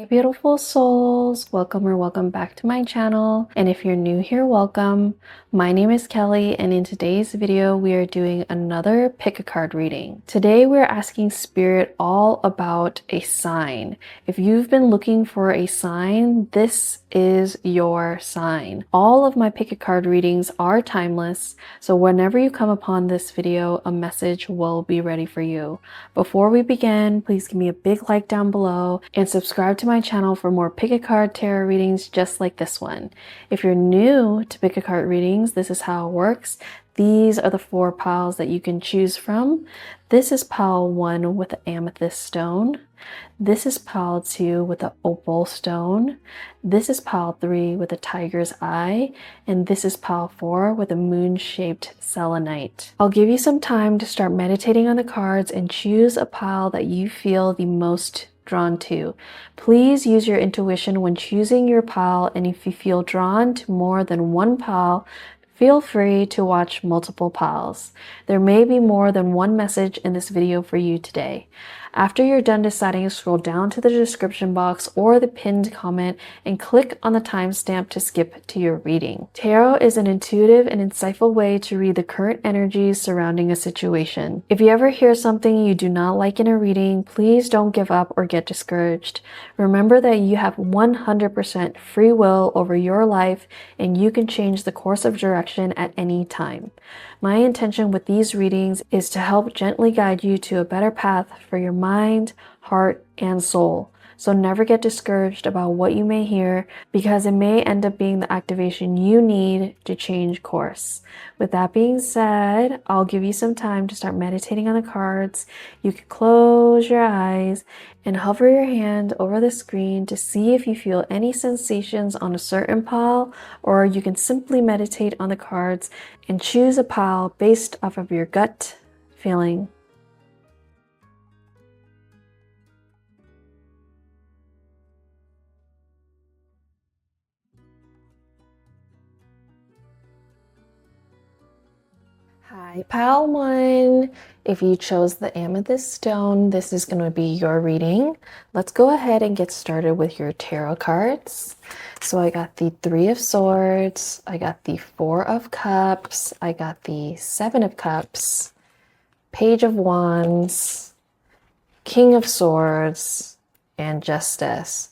Hey beautiful souls, welcome or welcome back to my channel. And if you're new here, welcome. My name is Kelly, and in today's video we are doing another pick a card reading. Today we're asking spirit all about a sign. If you've been looking for a sign, this is your sign. All of my pick a card readings are timeless, so whenever you come upon this video, a message will be ready for you. Before we begin, please give me a big like down below and subscribe to my channel for more pick a card tarot readings just like this one. If you're new to pick a card readings, this is how it works. These are the 4 piles that you can choose from. This is pile 1 with the amethyst stone. This is pile 2 with the opal stone. This is pile 3 with a tiger's eye. And this is pile 4 with a moon-shaped selenite. I'll give you some time to start meditating on the cards and choose a pile that you feel the most drawn to. Please use your intuition when choosing your pile, and if you feel drawn to more than one pile, feel free to watch multiple piles. There may be more than one message in this video for you today. After you're done deciding, scroll down to the description box or the pinned comment and click on the timestamp to skip to your reading. Tarot is an intuitive and insightful way to read the current energies surrounding a situation. If you ever hear something you do not like in a reading, please don't give up or get discouraged. Remember that you have 100% free will over your life, and you can change the course of direction at any time. My intention with these readings is to help gently guide you to a better path for your mind, heart, and soul. So never get discouraged about what you may hear, because it may end up being the activation you need to change course. With that being said, I'll give you some time to start meditating on the cards. You can close your eyes and hover your hand over the screen to see if you feel any sensations on a certain pile, or you can simply meditate on the cards and choose a pile based off of your gut feeling. Hi, pile 1. If you chose the amethyst stone, this is going to be your reading. Let's go ahead and get started with your tarot cards. So I got the 3 of Swords, I got the 4 of Cups, I got the 7 of Cups, Page of Wands, King of Swords, and Justice.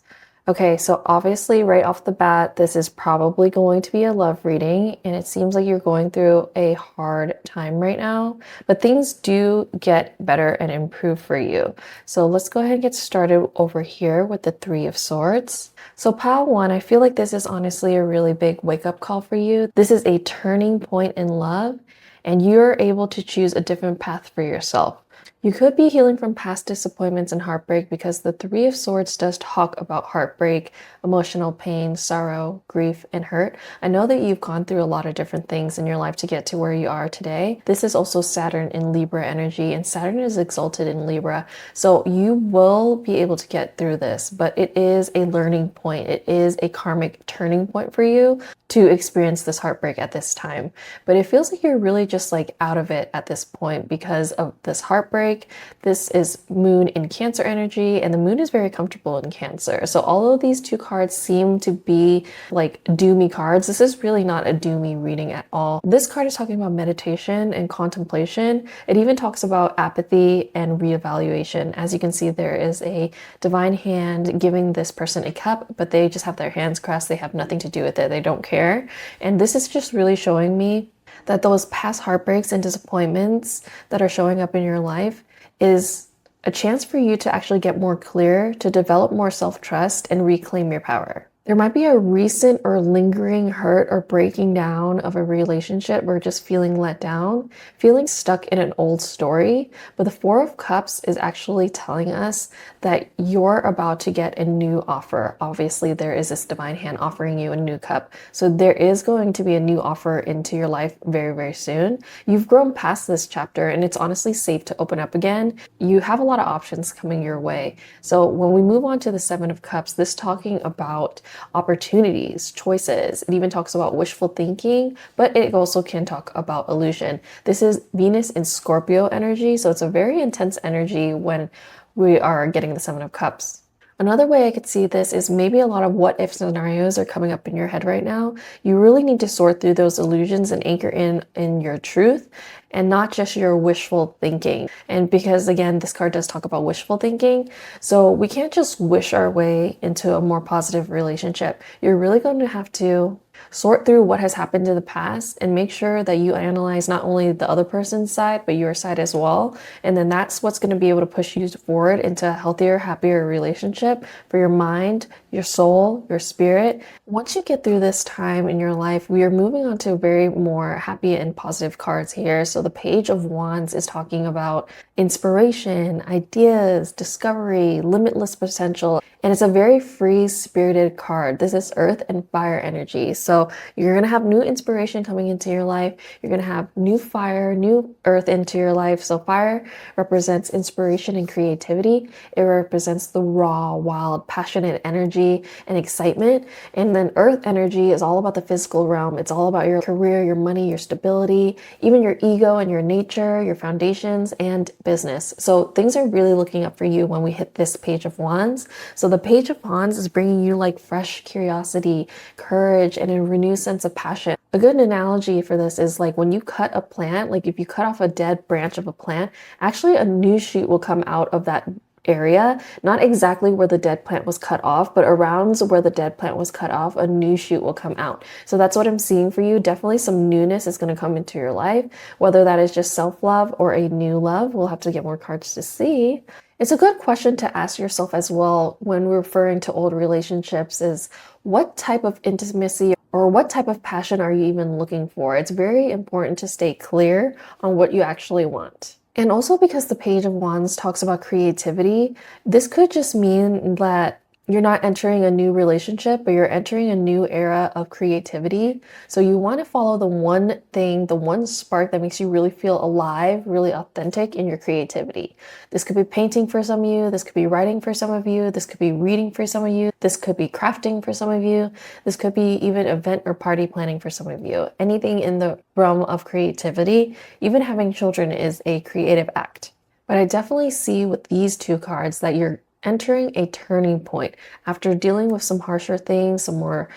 Okay, so obviously right off the bat, this is probably going to be a love reading, and it seems like you're going through a hard time right now, but things do get better and improve for you. So let's go ahead and get started over here with the 3 of Swords. So pile 1, I feel like this is honestly a really big wake-up call for you. This is a turning point in love, and you're able to choose a different path for yourself. You could be healing from past disappointments and heartbreak, because the 3 of Swords does talk about heartbreak, emotional pain, sorrow, grief, and hurt. I know that you've gone through a lot of different things in your life to get to where you are today. This is also Saturn in Libra energy, and Saturn is exalted in Libra. So you will be able to get through this, but it is a learning point. It is a karmic turning point for you to experience this heartbreak at this time. But it feels like you're really just like out of it at this point because of this heartbreak. This is Moon in Cancer energy, and the Moon is very comfortable in Cancer. So although these 2 cards seem to be like doomy cards, this is really not a doomy reading at all. This card is talking about meditation and contemplation. It even talks about apathy and reevaluation. As you can see, there is a divine hand giving this person a cup, but they just have their hands crossed. They have nothing to do with it. They don't care. And this is just really showing me that those past heartbreaks and disappointments that are showing up in your life is a chance for you to actually get more clear, to develop more self-trust and reclaim your power. There might be a recent or lingering hurt or breaking down of a relationship, or just feeling let down, feeling stuck in an old story. But the 4 of Cups is actually telling us that you're about to get a new offer. Obviously, there is this divine hand offering you a new cup. So there is going to be a new offer into your life very, very soon. You've grown past this chapter, and it's honestly safe to open up again. You have a lot of options coming your way. So when we move on to the 7 of Cups, this talking about opportunities, choices. It even talks about wishful thinking, but it also can talk about illusion. This is Venus in Scorpio energy, so it's a very intense energy when we are getting the 7 of Cups. Another way I could see this is maybe a lot of what if scenarios are coming up in your head right now. You really need to sort through those illusions and anchor in your truth and not just your wishful thinking. And because again, this card does talk about wishful thinking, so we can't just wish our way into a more positive relationship. You're really going to have to sort through what has happened in the past and make sure that you analyze not only the other person's side, but your side as well. And then that's what's going to be able to push you forward into a healthier, happier relationship for your mind, your soul, your spirit. Once you get through this time in your life, we are moving on to very more happy and positive cards here. So the Page of Wands is talking about inspiration, ideas, discovery, limitless potential. And it's a very free-spirited card. This is earth and fire energy. So you're going to have new inspiration coming into your life. You're going to have new fire, new earth into your life. So fire represents inspiration and creativity. It represents the raw, wild, passionate energy and excitement. And then earth energy is all about the physical realm. It's all about your career, your money, your stability, even your ego and your nature, your foundations, and business. So things are really looking up for you when we hit this Page of Wands. So the Page of Wands is bringing you like fresh curiosity, courage, and a renewed sense of passion. A good analogy for this is like when you cut a plant, like if you cut off a dead branch of a plant, actually a new shoot will come out of that area, not exactly where the dead plant was cut off, but around where the dead plant was cut off, a new shoot will come out. So that's what I'm seeing for you. Definitely some newness is going to come into your life, whether that is just self-love or a new love. We'll have to get more cards to see. It's a good question to ask yourself as well when referring to old relationships is what type of intimacy or what type of passion are you even looking for? It's very important to stay clear on what you actually want. And also because the Page of Wands talks about creativity, this could just mean that you're not entering a new relationship, but you're entering a new era of creativity. So you want to follow the one thing, the one spark that makes you really feel alive, really authentic in your creativity. This could be painting for some of you. This could be writing for some of you. This could be reading for some of you. This could be crafting for some of you. This could be even event or party planning for some of you. Anything in the realm of creativity, even having children is a creative act. But I definitely see with these two cards that you're entering a turning point. After dealing with some harsher things, some more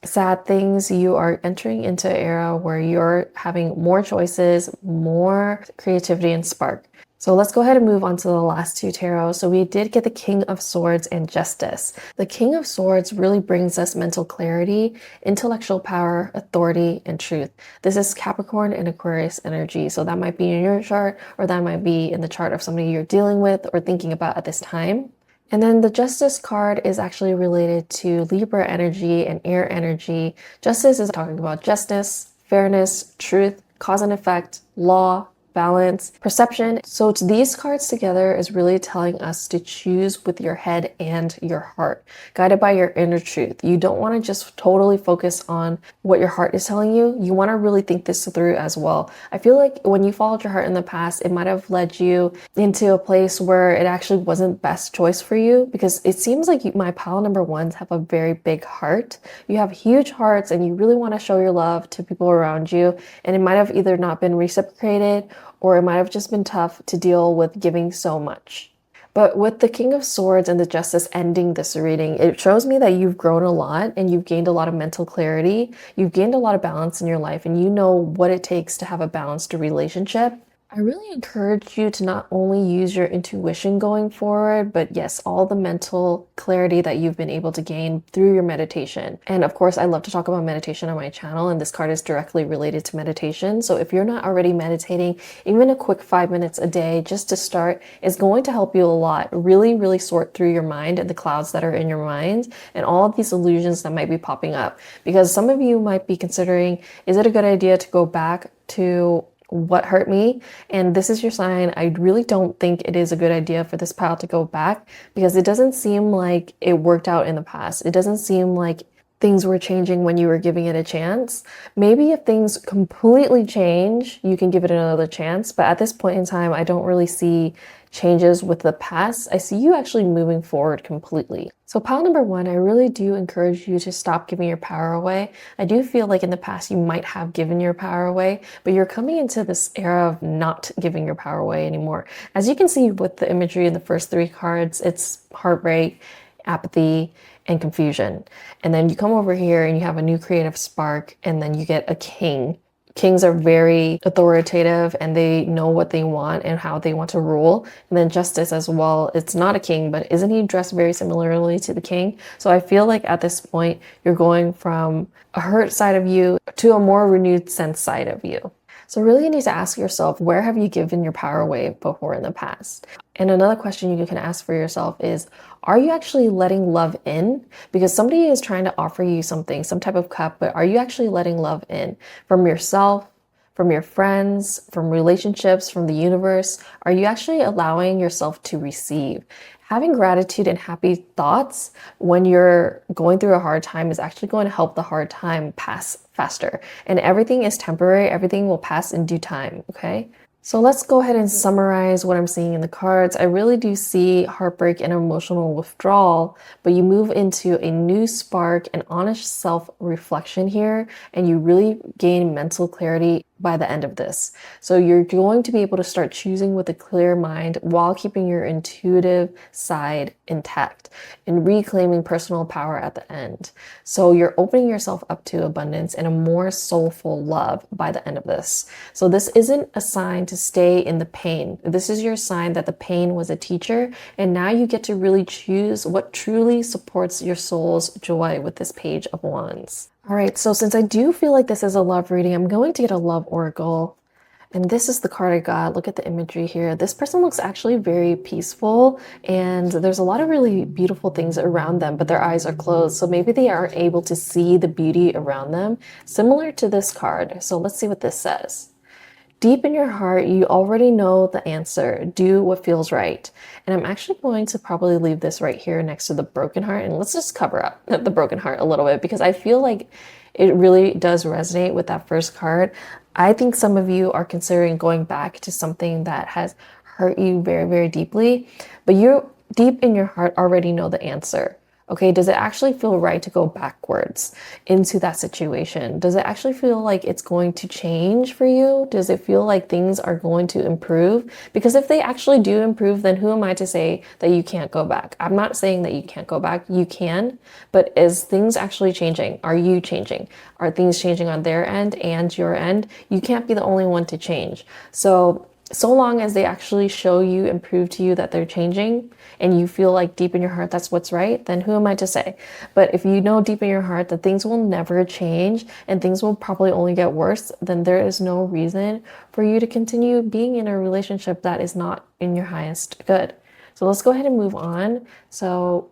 sad things, you are entering into an era where you're having more choices, more creativity and spark. So let's go ahead and move on to the last two tarot. So we did get the King of Swords and Justice. The King of Swords really brings us mental clarity, intellectual power, authority, and truth. This is Capricorn and Aquarius energy. So that might be in your chart, or that might be in the chart of somebody you're dealing with or thinking about at this time. And then the Justice card is actually related to Libra energy and air energy. Justice is talking about justice, fairness, truth, cause and effect, law, balance, perception. So these cards together is really telling us to choose with your head and your heart, guided by your inner truth. You don't want to just totally focus on what your heart is telling you. You want to really think this through as well. I feel like when you followed your heart in the past, it might have led you into a place where it actually wasn't best choice for you, because it seems like my pile number ones have a very big heart. You have huge hearts and you really want to show your love to people around you. And it might have either not been reciprocated, or it might have just been tough to deal with giving so much. But with the King of Swords and the Justice ending this reading, it shows me that you've grown a lot and you've gained a lot of mental clarity. You've gained a lot of balance in your life and you know what it takes to have a balanced relationship. I really encourage you to not only use your intuition going forward, but yes, all the mental clarity that you've been able to gain through your meditation. And of course, I love to talk about meditation on my channel, and this card is directly related to meditation. So if you're not already meditating, even a quick 5 minutes a day just to start is going to help you a lot. Really, really sort through your mind and the clouds that are in your mind and all of these illusions that might be popping up. Because some of you might be considering, is it a good idea to go back to what hurt me? And this is your sign. I really don't think it is a good idea for this pile to go back, because it doesn't seem like it worked out in the past. It doesn't seem like things were changing when you were giving it a chance. Maybe if things completely change, you can give it another chance. But at this point in time, I don't really see changes with the past. I see you actually moving forward completely. So pile number one, I really do encourage you to stop giving your power away. I do feel like in the past you might have given your power away, but you're coming into this era of not giving your power away anymore. As you can see with the imagery in the first three cards, it's heartbreak, apathy, and confusion. And then you come over here and you have a new creative spark, and then you get a king. Kings are very authoritative and they know what they want and how they want to rule. And then justice as well. It's not a king, but isn't he dressed very similarly to the king? So I feel like at this point, you're going from a hurt side of you to a more renewed sense side of you. So really you need to ask yourself, where have you given your power away before in the past? And another question you can ask for yourself is, are you actually letting love in? Because somebody is trying to offer you something, some type of cup, but are you actually letting love in from yourself, from your friends, from relationships, from the universe? Are you actually allowing yourself to receive? Having gratitude and happy thoughts when you're going through a hard time is actually going to help the hard time pass faster. And everything is temporary. Everything will pass in due time, okay? So let's go ahead and summarize what I'm seeing in the cards. I really do see heartbreak and emotional withdrawal, but you move into a new spark and honest self-reflection here, and you really gain mental clarity by the end of this. So you're going to be able to start choosing with a clear mind while keeping your intuitive side intact and reclaiming personal power at the end. So you're opening yourself up to abundance and a more soulful love by the end of this. So this isn't a sign to stay in the pain. This is your sign that the pain was a teacher, and now you get to really choose what truly supports your soul's joy with this Page of Wands. All right, so since I do feel like this is a love reading, I'm going to get a love oracle. And this is the card I got. Look at the imagery here. This person looks actually very peaceful, and there's a lot of really beautiful things around them, but their eyes are closed. So maybe they aren't able to see the beauty around them, similar to this card. So let's see what this says. Deep in your heart, you already know the answer. Do what feels right. And I'm actually going to probably leave this right here next to the broken heart. And let's just cover up the broken heart a little bit, because I feel like it really does resonate with that first card. I think some of you are considering going back to something that has hurt you very, very deeply, but you deep in your heart already know the answer. Okay, does it actually feel right to go backwards into that situation? Does it actually feel like it's going to change for you? Does it feel like things are going to improve? Because if they actually do improve, then who am I to say that you can't go back? I'm not saying that you can't go back. You can, but is things actually changing? Are you changing? Are things changing on their end and your end? You can't be the only one to change. So long as they actually show you and prove to you that they're changing and you feel like deep in your heart that's what's right, then who am I to say? But if you know deep in your heart that things will never change and things will probably only get worse, then there is no reason for you to continue being in a relationship that is not in your highest good. So let's go ahead and move on. So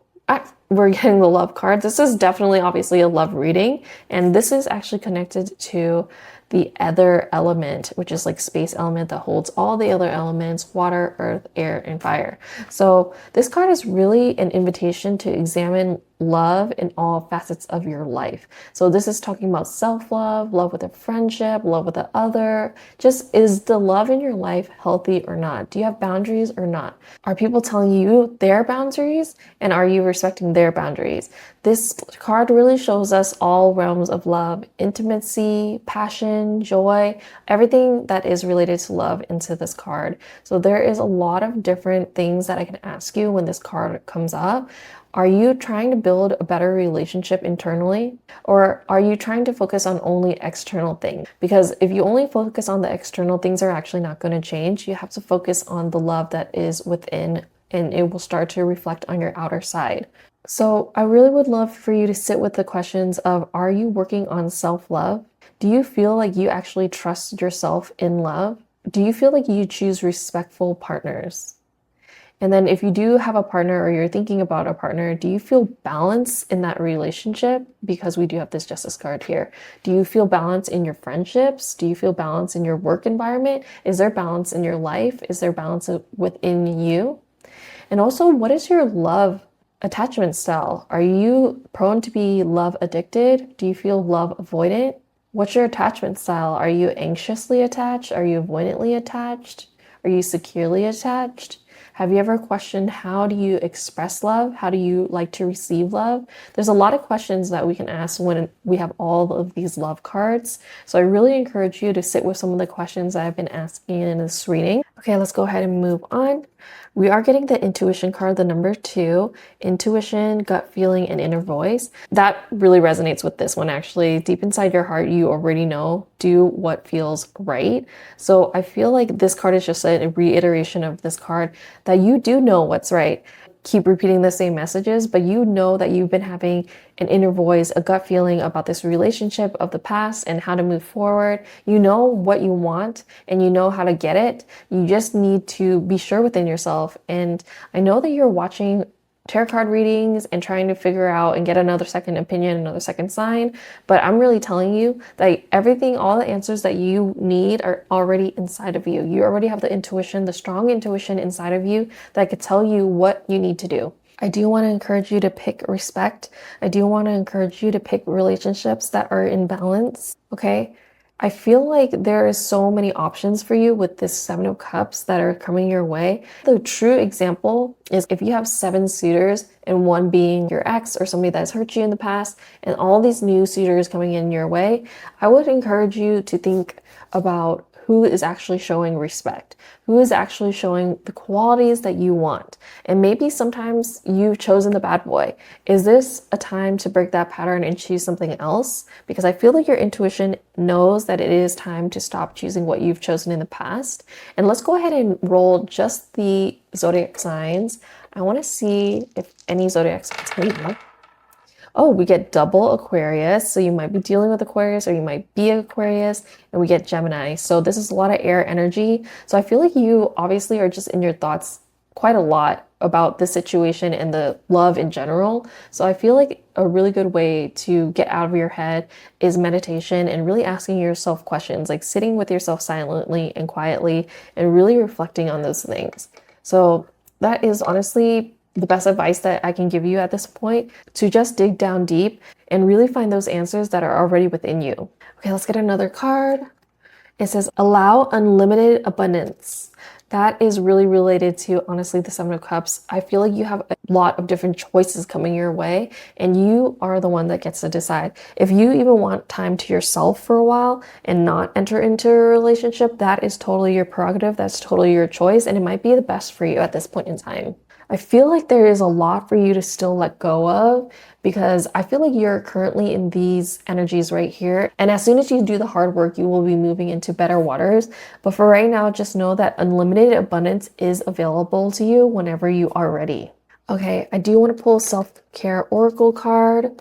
we're getting the love card. This is definitely obviously a love reading, and this is actually connected to the other element, which is like space element that holds all the other elements: water, earth, air, and fire. So this card is really an invitation to examine love in all facets of your life. So this is talking about self-love, love with a friendship, love with the other. Just, is the love in your life healthy or not? Do you have boundaries or not? Are people telling you their boundaries, and are you respecting their boundaries? This card really shows us all realms of love: intimacy, passion, joy, everything that is related to love into this card. So there is a lot of different things that I can ask you when this card comes up. Are you trying to build a better relationship internally, or are you trying to focus on only external things? Because if you only focus on the external, things are actually not going to change. You have to focus on the love that is within, and it will start to reflect on your outer side. So I really would love for you to sit with the questions of, are you working on self-love? Do you feel like you actually trust yourself in love? Do you feel like you choose respectful partners? And then if you do have a partner, or you're thinking about a partner, do you feel balance in that relationship? Because we do have this Justice card here. Do you feel balance in your friendships? Do you feel balance in your work environment? Is there balance in your life? Is there balance within you? And also, what is your love attachment style? Are you prone to be love addicted? Do you feel love avoidant? What's your attachment style? Are you anxiously attached? Are you avoidantly attached? Are you securely attached? Have you ever questioned, how do you express love? How do you like to receive love? There's a lot of questions that we can ask when we have all of these love cards. So I really encourage you to sit with some of the questions that I've been asking in this reading. Okay, let's go ahead and move on. We are getting the intuition card, the number 2, intuition, gut feeling, and inner voice. That really resonates with this one, actually. Deep inside your heart, you already know, do what feels right. So I feel like this card is just a reiteration of this card that you do know what's right. Keep repeating the same messages, but you know that you've been having an inner voice, a gut feeling about this relationship of the past and how to move forward. You know what you want and you know how to get it. You just need to be sure within yourself. And I know that you're watching tarot card readings and trying to figure out and get another second opinion, another second sign. But I'm really telling you that everything, all the answers that you need are already inside of you. You already have the intuition, the strong intuition inside of you that could tell you what you need to do. I do want to encourage you to pick respect. I do want to encourage you to pick relationships that are in balance. Okay. I feel like there is so many options for you with this 7 of Cups that are coming your way. The true example is if you have 7 suitors and one being your ex or somebody that's hurt you in the past and all these new suitors coming in your way, I would encourage you to think about who is actually showing respect, who is actually showing the qualities that you want. And maybe sometimes you've chosen the bad boy. Is this a time to break that pattern and choose something else? Because I feel like your intuition knows that it is time to stop choosing what you've chosen in the past. And let's go ahead and roll just the zodiac signs. I want to see if any zodiac signs came up. Oh, we get double Aquarius. So you might be dealing with Aquarius or you might be Aquarius, and we get Gemini. So this is a lot of air energy. So I feel like you obviously are just in your thoughts quite a lot about the situation and the love in general. So I feel like a really good way to get out of your head is meditation and really asking yourself questions, like sitting with yourself silently and quietly and really reflecting on those things. So that is honestly the best advice that I can give you at this point, to just dig down deep and really find those answers that are already within you. Okay, let's get another card. It says, allow unlimited abundance. That is really related to, honestly, the 7 of Cups. I feel like you have a lot of different choices coming your way, and you are the one that gets to decide. If you even want time to yourself for a while and not enter into a relationship, that is totally your prerogative. That's totally your choice, and it might be the best for you at this point in time. I feel like there is a lot for you to still let go of, because I feel like you're currently in these energies right here. And as soon as you do the hard work, you will be moving into better waters. But for right now, just know that unlimited abundance is available to you whenever you are ready. Okay, I do want to pull a self-care oracle card.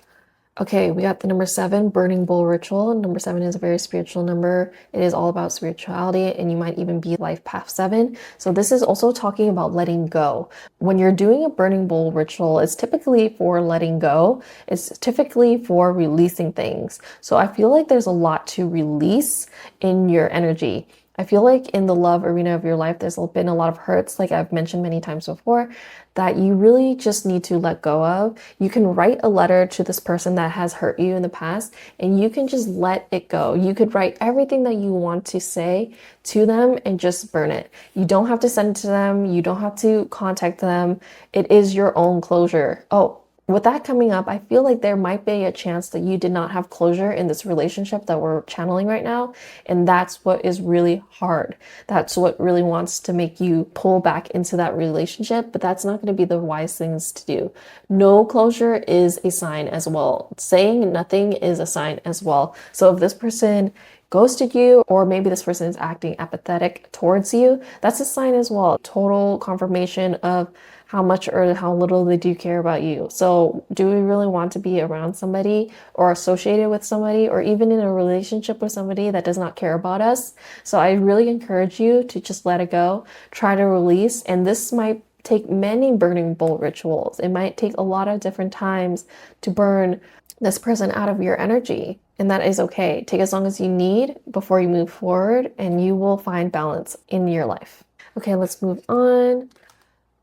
Okay, we got the number 7, Burning Bowl Ritual. Number 7 is a very spiritual number. It is all about spirituality, and you might even be life path 7. So this is also talking about letting go. When you're doing a Burning Bowl Ritual, it's typically for letting go. It's typically for releasing things. So I feel like there's a lot to release in your energy. I feel like in the love arena of your life, there's been a lot of hurts, like I've mentioned many times before, that you really just need to let go of. You can write a letter to this person that has hurt you in the past, and you can just let it go. You could write everything that you want to say to them and just burn it. You don't have to send it to them. You don't have to contact them. It is your own closure. Oh, with that coming up, I feel like there might be a chance that you did not have closure in this relationship that we're channeling right now. And that's what is really hard. That's what really wants to make you pull back into that relationship. But that's not going to be the wise things to do. No closure is a sign as well. Saying nothing is a sign as well. So if this person ghosted you, or maybe this person is acting apathetic towards you, that's a sign as well. Total confirmation of how much or how little they do care about you. So do we really want to be around somebody or associated with somebody or even in a relationship with somebody that does not care about us? So I really encourage you to just let it go, try to release. And this might take many burning bowl rituals. It might take a lot of different times to burn this person out of your energy. And that is okay. Take as long as you need before you move forward, and you will find balance in your life. Okay, let's move on.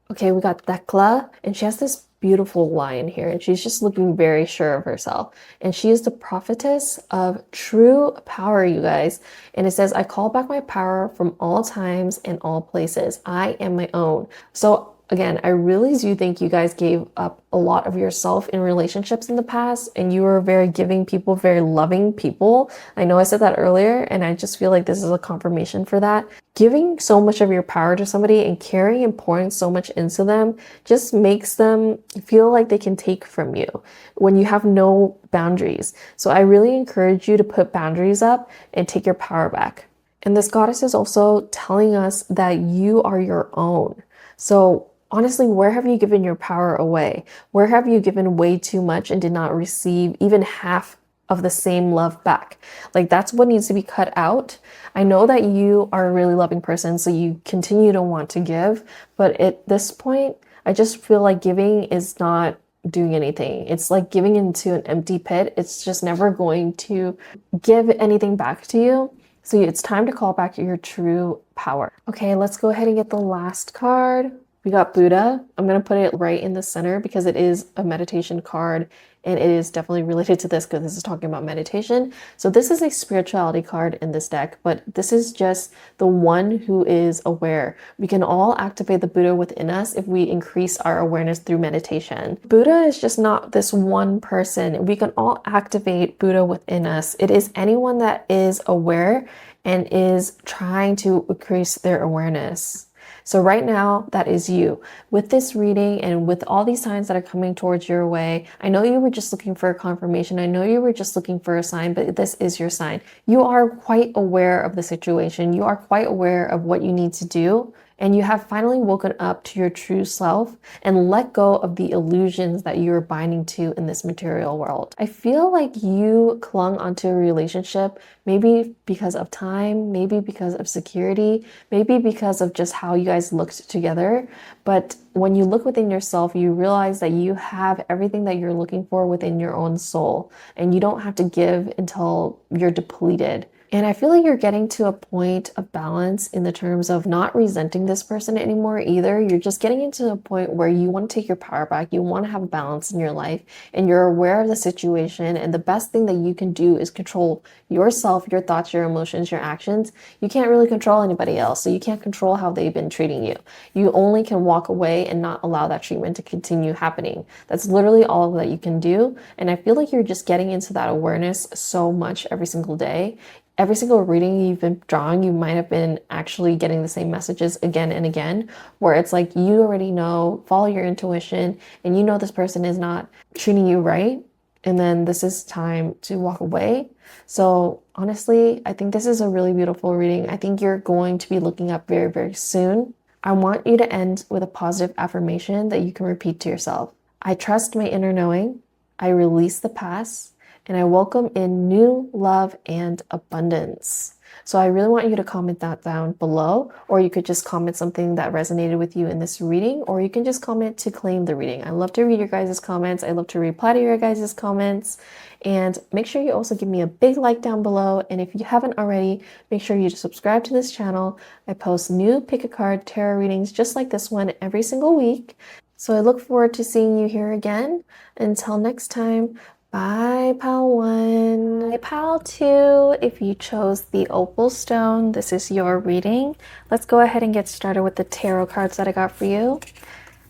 Okay, we got Thecla, and she has this beautiful lion here, and she's just looking very sure of herself. And she is the prophetess of true power, you guys. And it says, I call back my power from all times and all places. I am my own. So again, I really do think you guys gave up a lot of yourself in relationships in the past, and you were very giving people, very loving people. I know I said that earlier, and I just feel like this is a confirmation for that. Giving so much of your power to somebody and caring and pouring so much into them just makes them feel like they can take from you when you have no boundaries. So I really encourage you to put boundaries up and take your power back. And this goddess is also telling us that you are your own. So honestly, where have you given your power away? Where have you given way too much and did not receive even half of the same love back? Like, that's what needs to be cut out. I know that you are a really loving person, so you continue to want to give, but at this point, I just feel like giving is not doing anything. It's like giving into an empty pit. It's just never going to give anything back to you. So it's time to call back your true power. Okay, let's go ahead and get the last card. We got Buddha. I'm going to put it right in the center because it is a meditation card, and it is definitely related to this because this is talking about meditation. So this is a spirituality card in this deck, but this is just the one who is aware. We can all activate the Buddha within us if we increase our awareness through meditation. Buddha is just not this one person. We can all activate Buddha within us. It is anyone that is aware and is trying to increase their awareness. So right now, that is you. With this reading and with all these signs that are coming towards your way, I know you were just looking for a confirmation. I know you were just looking for a sign, but this is your sign. You are quite aware of the situation. You are quite aware of what you need to do. And you have finally woken up to your true self and let go of the illusions that you're binding to in this material world. I feel like you clung onto a relationship, maybe because of time, maybe because of security, maybe because of just how you guys looked together. But when you look within yourself, you realize that you have everything that you're looking for within your own soul, and you don't have to give until you're depleted. And I feel like you're getting to a point of balance in the terms of not resenting this person anymore either. You're just getting into a point where you want to take your power back. You want to have balance in your life, and you're aware of the situation. And the best thing that you can do is control yourself, your thoughts, your emotions, your actions. You can't really control anybody else. So you can't control how they've been treating you. You only can walk away and not allow that treatment to continue happening. That's literally all that you can do. And I feel like you're just getting into that awareness so much every single day. Every single reading you've been drawing, you might have been actually getting the same messages again and again, where it's like you already know, follow your intuition, and you know this person is not treating you right, and then this is time to walk away. So honestly, I think this is a really beautiful reading. I think you're going to be looking up very, very soon. I want you to end with a positive affirmation that you can repeat to yourself. I trust my inner knowing. I release the past. And I welcome in new love and abundance. So I really want you to comment that down below, or you could just comment something that resonated with you in this reading, or you can just comment to claim the reading. I love to read your guys' comments. I love to reply to your guys' comments. And make sure you also give me a big like down below. And if you haven't already, make sure you subscribe to this channel. I post new pick a card tarot readings just like this one every single week. So I look forward to seeing you here again. Until next time, bye, Pal 1. Bye, Pal 2. If you chose the Opal stone, this is your reading. Let's go ahead and get started with the tarot cards that I got for you.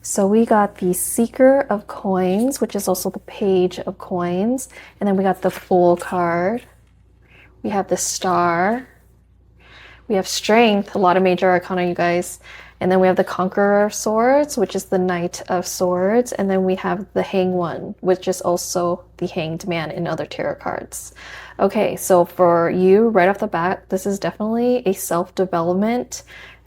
So we got the Seeker of Coins, which is also the Page of Coins. And then we got the Fool card. We have the Star. We have Strength, a lot of major arcana, you guys. And then we have the Conqueror of Swords, which is the Knight of Swords. And then we have the Hanged One, which is also the Hanged Man in other tarot cards. Okay, so for you, right off the bat, this is definitely a self-development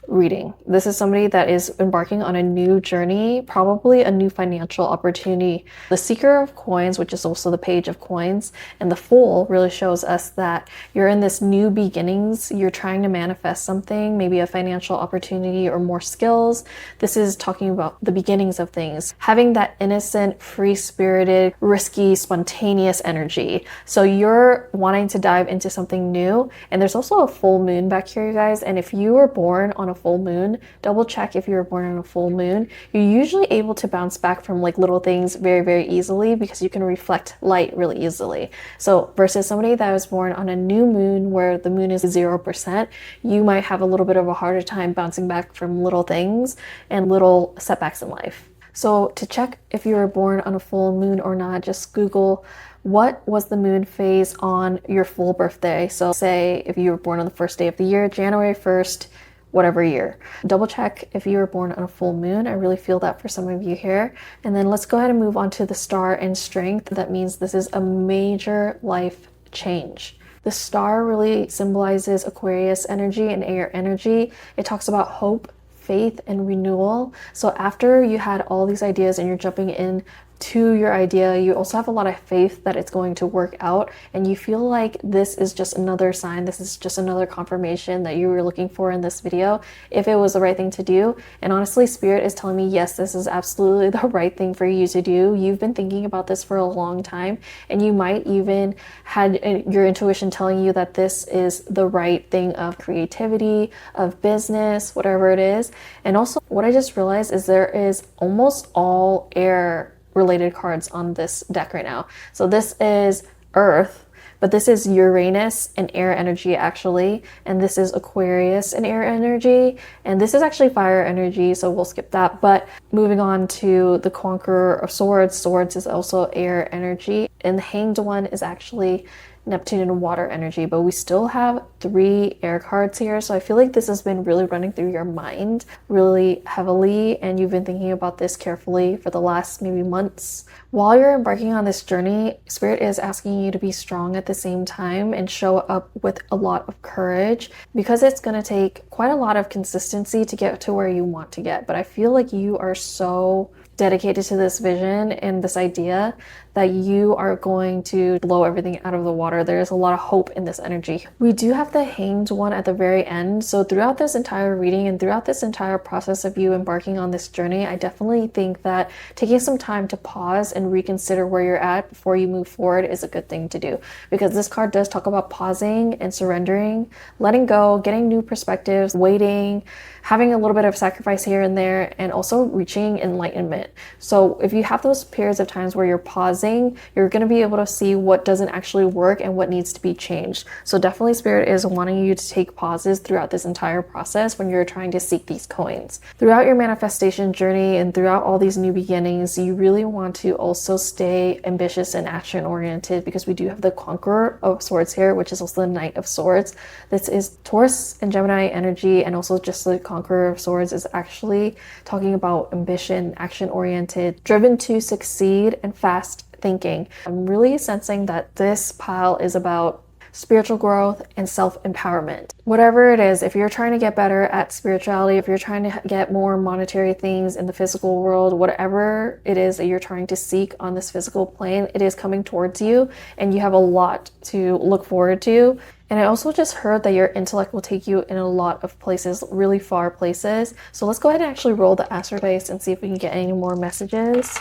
reading. This is somebody that is embarking on a new journey, probably a new financial opportunity. The Seeker of Coins, which is also the Page of Coins, and the Fool really shows us that you're in this new beginnings. You're trying to manifest something, maybe a financial opportunity or more skills. This is talking about the beginnings of things, having that innocent, free-spirited, risky, spontaneous energy. So you're wanting to dive into something new. And there's also a full moon back here, you guys. And if you were born on a full moon, double check if you were born on a full moon. You're usually able to bounce back from like little things very, very easily because you can reflect light really easily. So versus somebody that was born on a new moon where the moon is 0%, you might have a little bit of a harder time bouncing back from little things and little setbacks in life. So to check if you were born on a full moon or not, just Google what was the moon phase on your full birthday. So say if you were born on the first day of the year, January 1st, whatever year. Double check if you were born on a full moon. I really feel that for some of you here. And then let's go ahead and move on to the star and strength. That means this is a major life change. The star really symbolizes Aquarius energy and air energy. It talks about hope, faith, and renewal. So after you had all these ideas and you're jumping in to your idea, you also have a lot of faith that it's going to work out, and you feel like this is just another sign, this is just another confirmation that you were looking for in this video, if it was the right thing to do. And honestly, Spirit is telling me, yes, this is absolutely the right thing for you to do. You've been thinking about this for a long time, and you might even had your intuition telling you that this is the right thing of creativity, of business, whatever it is. And also what I just realized is there is almost all air related cards on this deck right now. So this is Earth, but this is Uranus and air energy actually, and this is Aquarius and air energy, and this is actually fire energy, so we'll skip that. But moving on to the Conqueror of Swords, Swords is also air energy, and the Hanged One is actually Neptune and water energy, but we still have 3 air cards here. So I feel like this has been really running through your mind really heavily, and you've been thinking about this carefully for the last maybe months. While you're embarking on this journey, Spirit is asking you to be strong at the same time and show up with a lot of courage, because it's going to take quite a lot of consistency to get to where you want to get. But I feel like you are so dedicated to this vision and this idea that you are going to blow everything out of the water. There's a lot of hope in this energy. We do have the Hanged One at the very end. So throughout this entire reading and throughout this entire process of you embarking on this journey, I definitely think that taking some time to pause and reconsider where you're at before you move forward is a good thing to do, because this card does talk about pausing and surrendering, letting go, getting new perspectives, waiting, having a little bit of sacrifice here and there, and also reaching enlightenment. So if you have those periods of times where you're pausing, you're going to be able to see what doesn't actually work and what needs to be changed. So definitely Spirit is wanting you to take pauses throughout this entire process when you're trying to seek these coins. Throughout your manifestation journey and throughout all these new beginnings, you really want to also stay ambitious and action oriented, because we do have the Conqueror of Swords here, which is also the Knight of Swords. This is Taurus and Gemini energy, and also just the Conqueror of Swords is actually talking about ambition, action oriented, driven to succeed, and fast thinking. I'm really sensing that this pile is about spiritual growth and self-empowerment. Whatever it is, if you're trying to get better at spirituality, if you're trying to get more monetary things in the physical world, whatever it is that you're trying to seek on this physical plane, it is coming towards you, and you have a lot to look forward to. And I also just heard that your intellect will take you in a lot of places, really far places. So let's go ahead and actually roll the Astro Dice and see if we can get any more messages.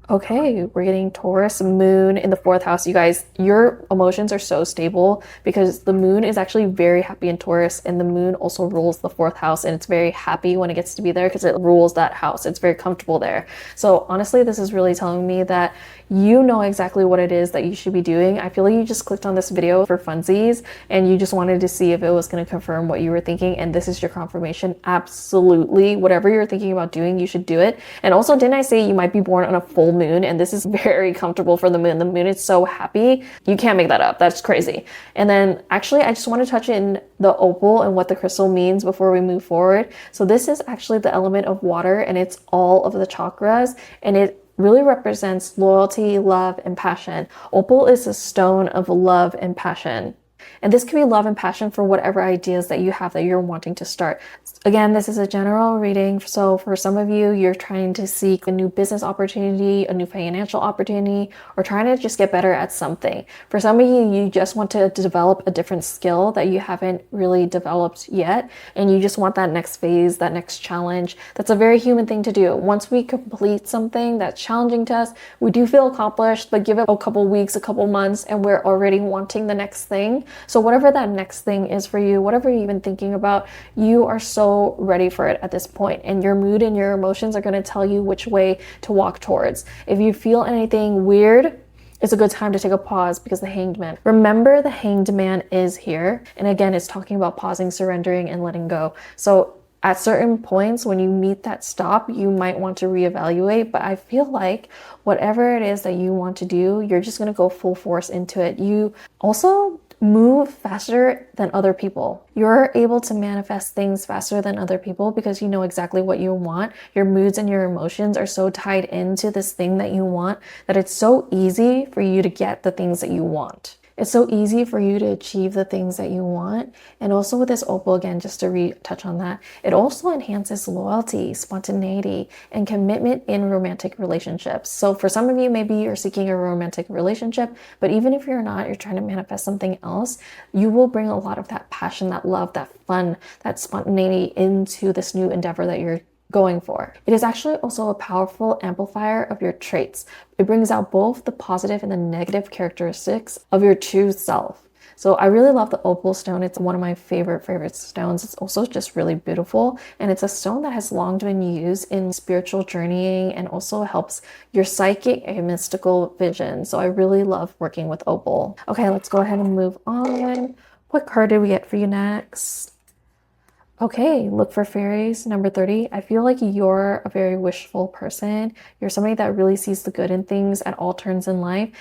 Okay, we're getting Taurus moon in the 4th house. You guys, your emotions are so stable because the moon is actually very happy in Taurus, and the moon also rules the 4th house, and it's very happy when it gets to be there because it rules that house. It's very comfortable there. So honestly, this is really telling me that you know exactly what it is that you should be doing. I feel like you just clicked on this video for funsies and you just wanted to see if it was going to confirm what you were thinking, and this is your confirmation. Absolutely, whatever you're thinking about doing, you should do it. And also, didn't I say you might be born on a full moon? And this is very comfortable for the moon. The moon is so happy. You can't make that up. That's crazy. And then actually, I just want to touch in the opal and what the crystal means before we move forward. So this is actually the element of water, and it's all of the chakras, and it really represents loyalty, love, and passion. Opal is a stone of love and passion. And this can be love and passion for whatever ideas that you have that you're wanting to start. Again, this is a general reading. So for some of you, you're trying to seek a new business opportunity, a new financial opportunity, or trying to just get better at something. For some of you, you just want to develop a different skill that you haven't really developed yet. And you just want that next phase, that next challenge. That's a very human thing to do. Once we complete something that's challenging to us, we do feel accomplished, but give it a couple weeks, a couple months, and we're already wanting the next thing. So whatever that next thing is for you, whatever you're even thinking about, you are so ready for it at this point. And your mood and your emotions are going to tell you which way to walk towards. If you feel anything weird, it's a good time to take a pause because the Hanged Man. Remember, the Hanged Man is here. And again, it's talking about pausing, surrendering, and letting go. So at certain points when you meet that stop, you might want to reevaluate, but I feel like whatever it is that you want to do, you're just going to go full force into it. You also move faster than other people. You're able to manifest things faster than other people because you know exactly what you want. Your moods and your emotions are so tied into this thing that you want that it's so easy for you to get the things that you want. It's so easy for you to achieve the things that you want. And also with this opal, again, just to retouch on that, it also enhances loyalty, spontaneity, and commitment in romantic relationships. So for some of you, maybe you're seeking a romantic relationship, but even if you're not, you're trying to manifest something else, you will bring a lot of that passion, that love, that fun, that spontaneity into this new endeavor that you're going for. It is actually also a powerful amplifier of your traits. It brings out both the positive and the negative characteristics of your true self. So I really love the opal stone. It's one of my favorite stones. It's also just really beautiful. And it's a stone that has long been used in spiritual journeying and also helps your psychic and mystical vision. So I really love working with opal. Okay, let's go ahead and move on. What card did we get for you next? Okay, look for fairies, number 30. I feel like you're a very wishful person. You're somebody that really sees the good in things at all turns in life.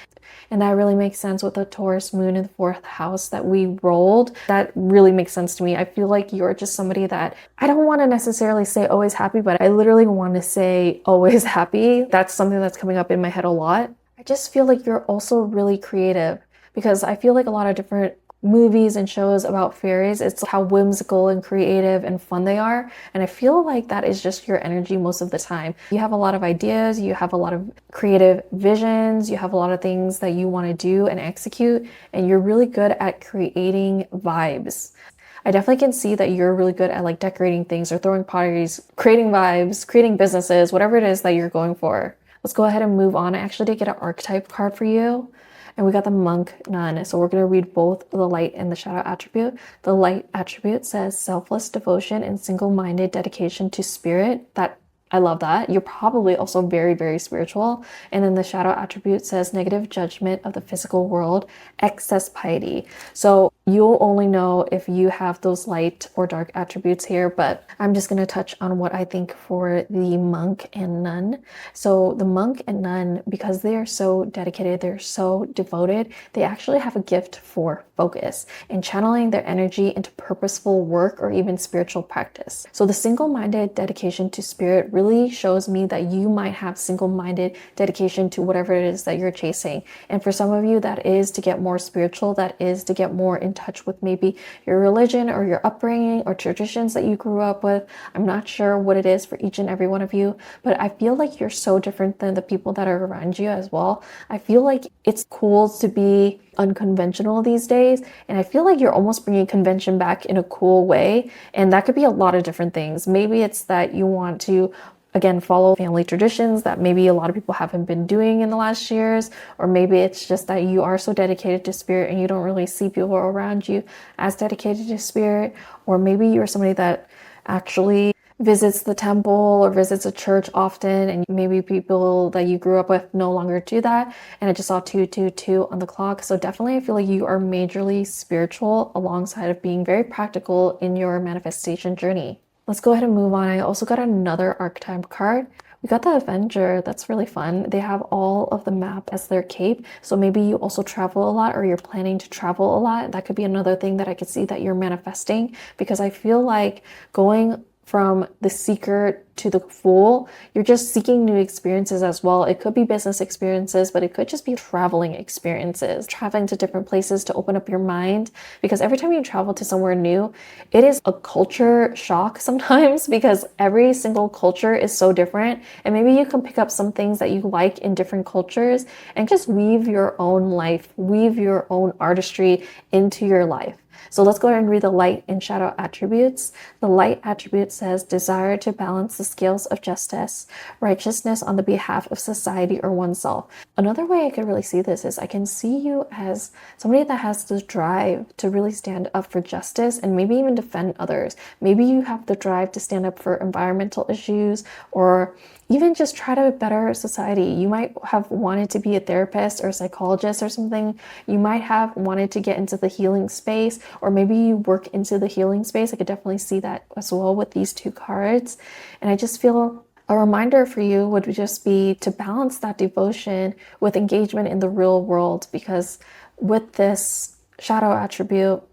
And that really makes sense with the Taurus moon in the 4th house that we rolled. That really makes sense to me. I feel like you're just somebody that, I don't want to necessarily say always happy, but I literally want to say always happy. That's something that's coming up in my head a lot. I just feel like you're also really creative because I feel like a lot of different movies and shows about fairies, it's how whimsical and creative and fun they are. And I feel like that is just your energy most of the time. You have a lot of ideas, you have a lot of creative visions, you have a lot of things that you want to do and execute, and you're really good at creating vibes. I definitely can see that you're really good at like decorating things or throwing parties, creating vibes, creating businesses, whatever it is that you're going for. Let's go ahead and move on. I actually did get an archetype card for you. And we got the monk nun. So we're going to read both the light and the shadow attribute. The light attribute says selfless devotion and single-minded dedication to spirit. I love that. You're probably also very spiritual. And then the shadow attribute says negative judgment of the physical world, excess piety. So you'll only know if you have those light or dark attributes here, but I'm just going to touch on what I think for the monk and nun. So the monk and nun, because they are so dedicated, they're so devoted, they actually have a gift for focus and channeling their energy into purposeful work or even spiritual practice. So the single-minded dedication to spirit really shows me that you might have single-minded dedication to whatever it is that you're chasing. And for some of you, that is to get more spiritual, that is to get more in touch with maybe your religion or your upbringing or traditions that you grew up with. I'm not sure what it is for each and every one of you, but I feel like you're so different than the people that are around you as well. I feel like it's cool to be unconventional these days, and I feel like you're almost bringing convention back in a cool way, and that could be a lot of different things. Maybe it's that you want to again follow family traditions that maybe a lot of people haven't been doing in the last years, or maybe it's just that you are so dedicated to spirit and you don't really see people around you as dedicated to spirit, or maybe you're somebody that actually visits the temple or visits a church often, and maybe people that you grew up with no longer do that. And I just saw 222 on the clock. So definitely I feel like you are majorly spiritual alongside of being very practical in your manifestation journey. Let's go ahead and move on. I also got another archetype card. We got the Avenger. That's really fun. They have all of the map as their cape. So maybe you also travel a lot or you're planning to travel a lot. That could be another thing that I could see that you're manifesting, because I feel like going from the seeker to the fool, you're just seeking new experiences as well. It could be business experiences, but it could just be traveling experiences, traveling to different places to open up your mind. Because every time you travel to somewhere new, it is a culture shock sometimes, because every single culture is so different. And maybe you can pick up some things that you like in different cultures and just weave your own life, weave your own artistry into your life. So let's go ahead and read the light and shadow attributes. The light attribute says desire to balance the scales of justice, righteousness on the behalf of society or oneself. Another way I could really see this is I can see you as somebody that has this drive to really stand up for justice and maybe even defend others. Maybe you have the drive to stand up for environmental issues or even just try to better society. You might have wanted to be a therapist or a psychologist or something. You might have wanted to get into the healing space, or maybe you work into the healing space. I could definitely see that as well with these two cards. And I just feel a reminder for you would just be to balance that devotion with engagement in the real world, because with this shadow attribute,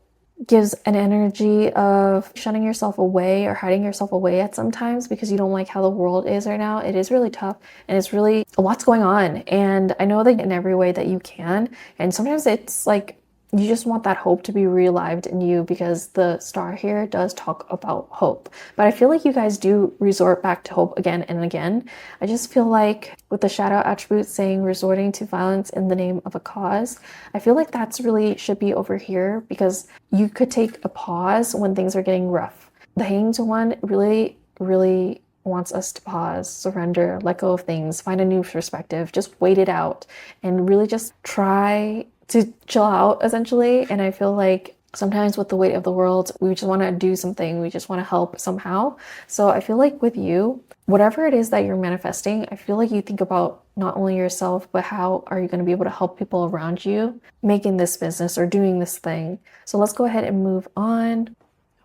gives an energy of shunning yourself away or hiding yourself away at sometimes because you don't like how the world is right now. It is really tough and it's really a lot's going on. And I know that in every way that you can. And sometimes it's like you just want that hope to be relived in you, because the star here does talk about hope. But I feel like you guys do resort back to hope again and again. I just feel like with the shadow attribute saying resorting to violence in the name of a cause, I feel like that's really should be over here, because you could take a pause when things are getting rough. The Hanged One really, really wants us to pause, surrender, let go of things, find a new perspective, just wait it out, and really just try to chill out, essentially. And I feel like sometimes with the weight of the world, we just want to do something. We just want to help somehow. So I feel like with you, whatever it is that you're manifesting, I feel like you think about not only yourself, but how are you going to be able to help people around you making this business or doing this thing. So let's go ahead and move on.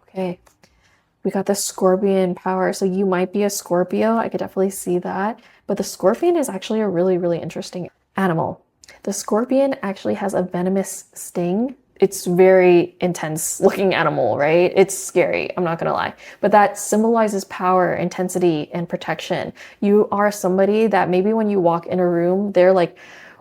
Okay. We got the Scorpion power. So you might be a Scorpio. I could definitely see that. But the Scorpion is actually a really, really interesting animal. The Scorpion actually has a venomous sting. It's very intense looking animal, right? It's scary, I'm not gonna lie. But that symbolizes power, intensity, and protection. You are somebody that maybe when you walk in a room, they're like,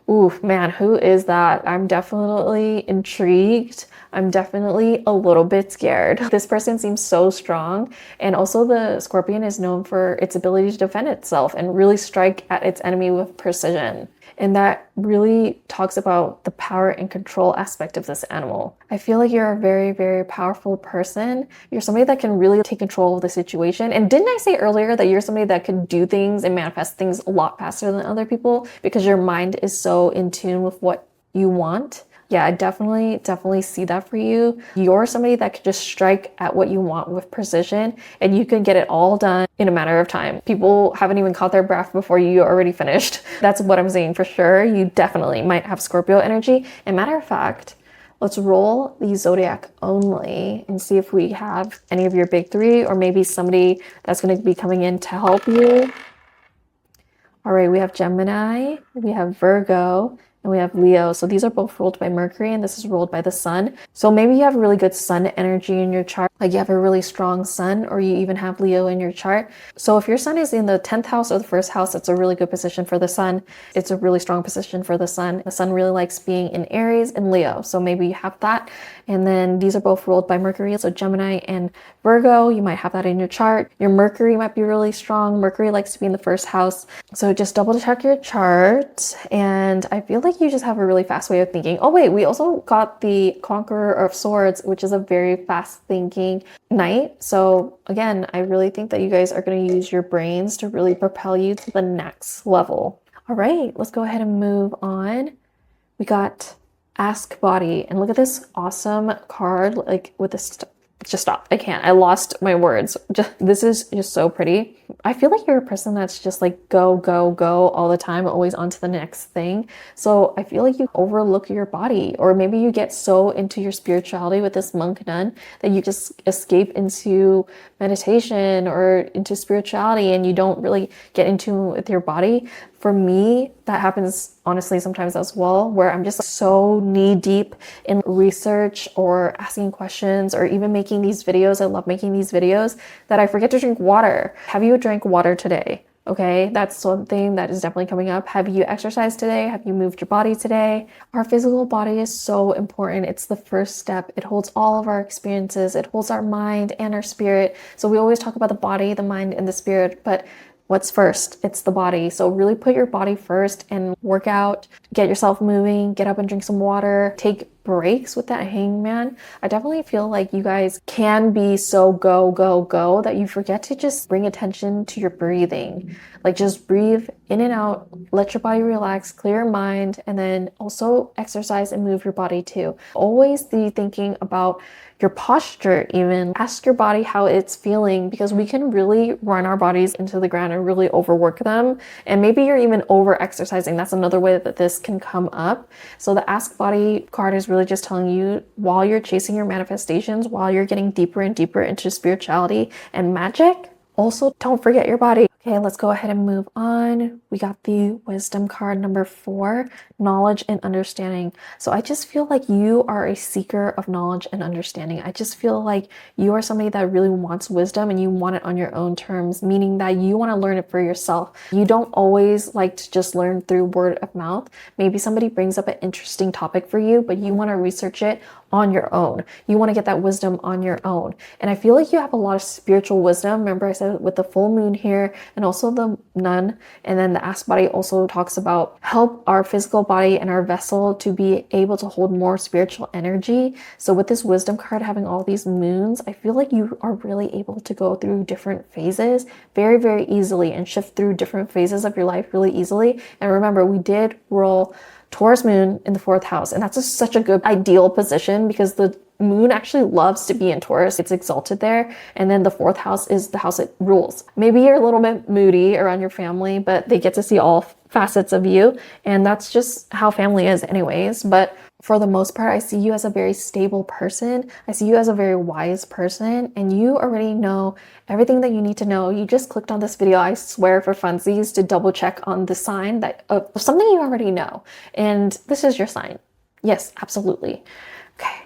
ooh, man, who is that? I'm definitely intrigued. I'm definitely a little bit scared. This person seems so strong. And also the Scorpion is known for its ability to defend itself and really strike at its enemy with precision. And that really talks about the power and control aspect of this animal. I feel like you're a very, very powerful person. You're somebody that can really take control of the situation. And didn't I say earlier that you're somebody that can do things and manifest things a lot faster than other people because your mind is so in tune with what you want? Yeah, I definitely see that for you. You're somebody that could just strike at what you want with precision, and you can get it all done in a matter of time. People haven't even caught their breath before you already finished. That's what I'm saying for sure. You definitely might have Scorpio energy. And matter of fact, let's roll the zodiac only and see if we have any of your big three, or maybe somebody that's going to be coming in to help you. All right, we have Gemini, we have Virgo, and we have Leo. So these are both ruled by Mercury, and this is ruled by the sun. So maybe you have really good sun energy in your chart, like you have a really strong sun, or you even have Leo in your chart. So if your sun is in the 10th house or the first house, it's a really good position for the sun. It's a really strong position for the sun. The sun really likes being in Aries and Leo. So maybe you have that. And then these are both ruled by Mercury. So Gemini and Virgo, you might have that in your chart. Your Mercury might be really strong. Mercury likes to be in the first house. So just double check your chart. And I feel like you just have a really fast way of thinking. Oh wait, we also got the Conqueror of Swords, which is a very fast thinking knight. So again, I really think that you guys are going to use your brains to really propel you to the next level. All right, let's go ahead and move on. We got Ask Body, and look at this awesome card, like with this. Just stop. I can't. I lost my words. This is just so pretty. I feel like you're a person that's just like go, go, go all the time, always on to the next thing. So I feel like you overlook your body, or maybe you get so into your spirituality with this monk nun that you just escape into meditation or into spirituality and you don't really get into with your body. For me, that happens honestly sometimes as well, where I'm just so knee deep in research or asking questions or even making these videos. I love making these videos that I forget to drink water. Have you drank water today? Okay, that's something that is definitely coming up. Have you exercised today? Have you moved your body today? Our physical body is so important. It's the first step. It holds all of our experiences. It holds our mind and our spirit. So we always talk about the body, the mind, and the spirit, but what's first? It's the body. So really put your body first and work out, get yourself moving, get up and drink some water, take breaks with that hangman. I definitely feel like you guys can be so go, go, go that you forget to just bring attention to your breathing. Like just breathe in and out, let your body relax, clear your mind, and then also exercise and move your body too. Always be thinking about your posture, even ask your body how it's feeling, because we can really run our bodies into the ground and really overwork them. And maybe you're even over exercising. That's another way that this can come up. So the ask body card is really just telling you, while you're chasing your manifestations, while you're getting deeper and deeper into spirituality and magic, also don't forget your body. Okay, let's go ahead and move on. We got the wisdom card number 4, knowledge and understanding. So I just feel like you are a seeker of knowledge and understanding. I just feel like you are somebody that really wants wisdom and you want it on your own terms, meaning that you want to learn it for yourself. You don't always like to just learn through word of mouth. Maybe somebody brings up an interesting topic for you, but you want to research it on your own. You want to get that wisdom on your own. And I feel like you have a lot of spiritual wisdom. Remember I said with the full moon here and also the nun, and then the ask body also talks about help our physical body and our vessel to be able to hold more spiritual energy. So with this wisdom card having all these moons, I feel like you are really able to go through different phases very, very easily and shift through different phases of your life really easily. And remember, we did roll Taurus moon in the 4th house, and that's such a good ideal position because the moon actually loves to be in Taurus. It's exalted there. And then the 4th house is the house it rules. Maybe you're a little bit moody around your family, but they get to see all facets of you. And that's just how family is anyways. But for the most part, I see you as a very stable person. I see you as a very wise person, and you already know everything that you need to know. You just clicked on this video, I swear, for funsies to double check on the sign that of something you already know. And this is your sign. Yes, absolutely. Okay.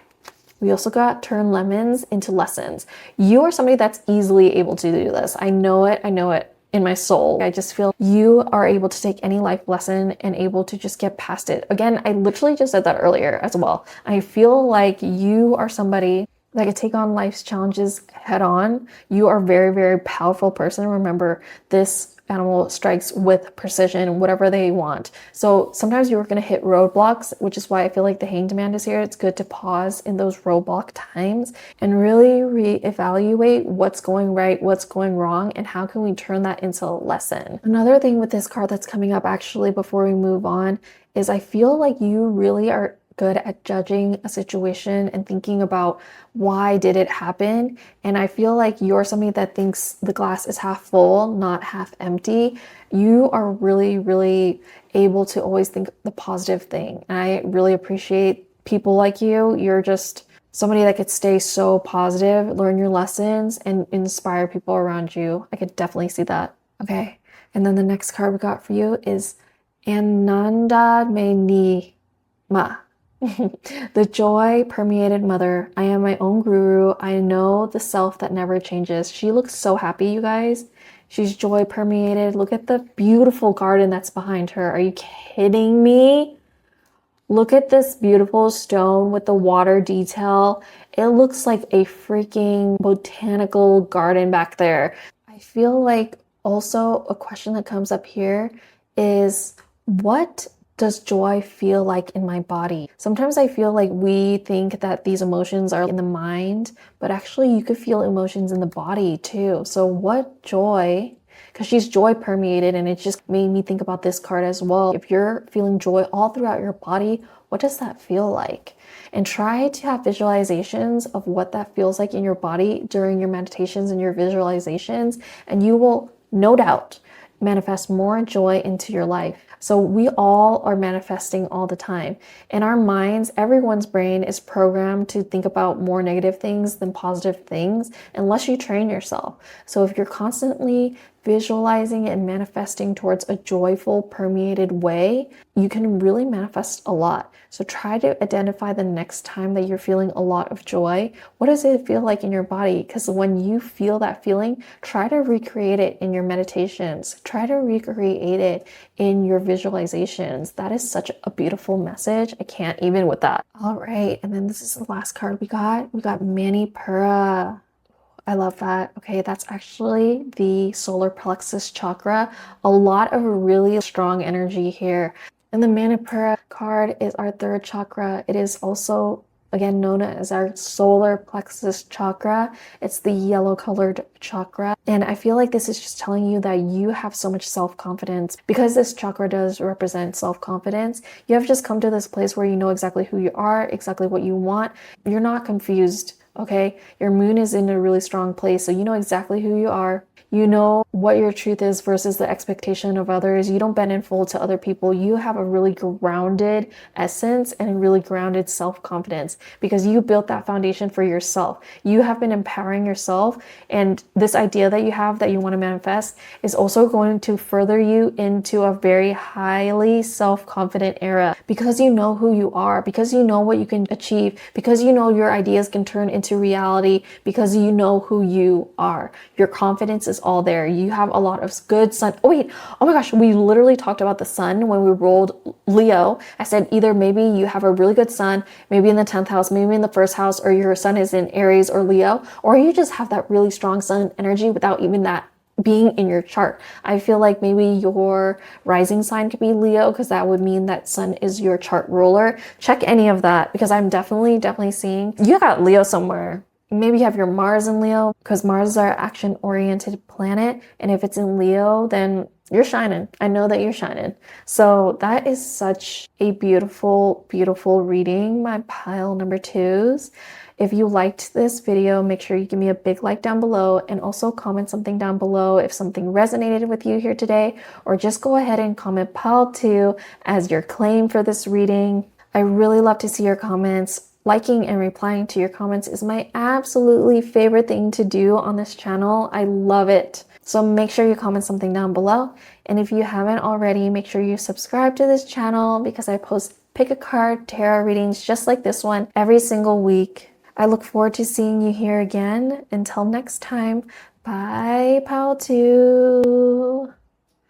We also got turn lemons into lessons. You are somebody that's easily able to do this. I know it. I know it in my soul. I just feel you are able to take any life lesson and able to just get past it. Again, I literally just said that earlier as well. I feel like you are somebody that can take on life's challenges head on. You are a very, very powerful person. Remember, this animal strikes with precision, whatever they want. So sometimes you're going to hit roadblocks, which is why I feel like the Hanged Man is here. It's good to pause in those roadblock times and really reevaluate what's going right, what's going wrong, and how can we turn that into a lesson. Another thing with this card that's coming up actually before we move on is I feel like you really are good at judging a situation and thinking about why did it happen. And I feel like you're somebody that thinks the glass is half full, not half empty. You are really, really able to always think the positive thing. And I really appreciate people like you. You're just somebody that could stay so positive, learn your lessons, and inspire people around you. I could definitely see that. Okay. And then the next card we got for you is Ananda Me Ni Ma. The joy permeated mother. I am my own guru. I know the self that never changes. She looks so happy, you guys. She's joy permeated. Look at the beautiful garden that's behind her. Are you kidding me? Look at this beautiful stone with the water detail. It looks like a freaking botanical garden back there. I feel like also a question that comes up here is, what does joy feel like in my body? Sometimes I feel like we think that these emotions are in the mind, but actually you could feel emotions in the body too. So what joy, because she's joy permeated, and it just made me think about this card as well. If you're feeling joy all throughout your body, what does that feel like? And try to have visualizations of what that feels like in your body during your meditations and your visualizations, and you will no doubt manifest more joy into your life. So we all are manifesting all the time. In our minds, everyone's brain is programmed to think about more negative things than positive things unless you train yourself. So if you're constantly visualizing and manifesting towards a joyful, permeated way, you can really manifest a lot. So try to identify the next time that you're feeling a lot of joy. What does it feel like in your body? Because when you feel that feeling, try to recreate it in your meditations. Try to recreate it in your visualizations. That is such a beautiful message. I can't even with that. All right, and then this is the last card we got. We got Manipura. I love that. Okay, that's actually the solar plexus chakra. A lot of really strong energy here. And the Manipura card is our third chakra. It is also, again, known as our solar plexus chakra. It's the yellow colored chakra. And I feel like this is just telling you that you have so much self-confidence. Because this chakra does represent self-confidence, you have just come to this place where you know exactly who you are, exactly what you want. You're not confused, okay? Your moon is in a really strong place, so you know exactly who you are. You know what your truth is versus the expectation of others. You don't bend and fold to other people. You have a really grounded essence and a really grounded self-confidence because you built that foundation for yourself. You have been empowering yourself, and this idea that you have that you want to manifest is also going to further you into a very highly self-confident era because you know who you are, because you know what you can achieve, because you know your ideas can turn into reality, because you know who you are. Your confidence is all there. You have a lot of good sun. Oh wait, oh my gosh, we literally talked about the sun when we rolled Leo. I said either maybe you have a really good sun, maybe in the 10th house, maybe in the first house, or your sun is in Aries or Leo, or you just have that really strong sun energy without even that being in your chart. I feel like maybe your rising sign could be Leo because that would mean that sun is your chart ruler. Check any of that because I'm definitely seeing you got Leo somewhere. Maybe you have your Mars in Leo because Mars is our action-oriented planet. And if it's in Leo, then you're shining. I know that you're shining. So that is such a beautiful, beautiful reading, my pile number twos. If you liked this video, make sure you give me a big like down below and also comment something down below if something resonated with you here today, or just go ahead and comment pile 2 as your claim for this reading. I really love to see your comments. Liking and replying to your comments is my absolutely favorite thing to do on this channel. I love it. So make sure you comment something down below. And if you haven't already, make sure you subscribe to this channel because I post pick a card tarot readings just like this one every single week. I look forward to seeing you here again. Until next time, bye, pile 2.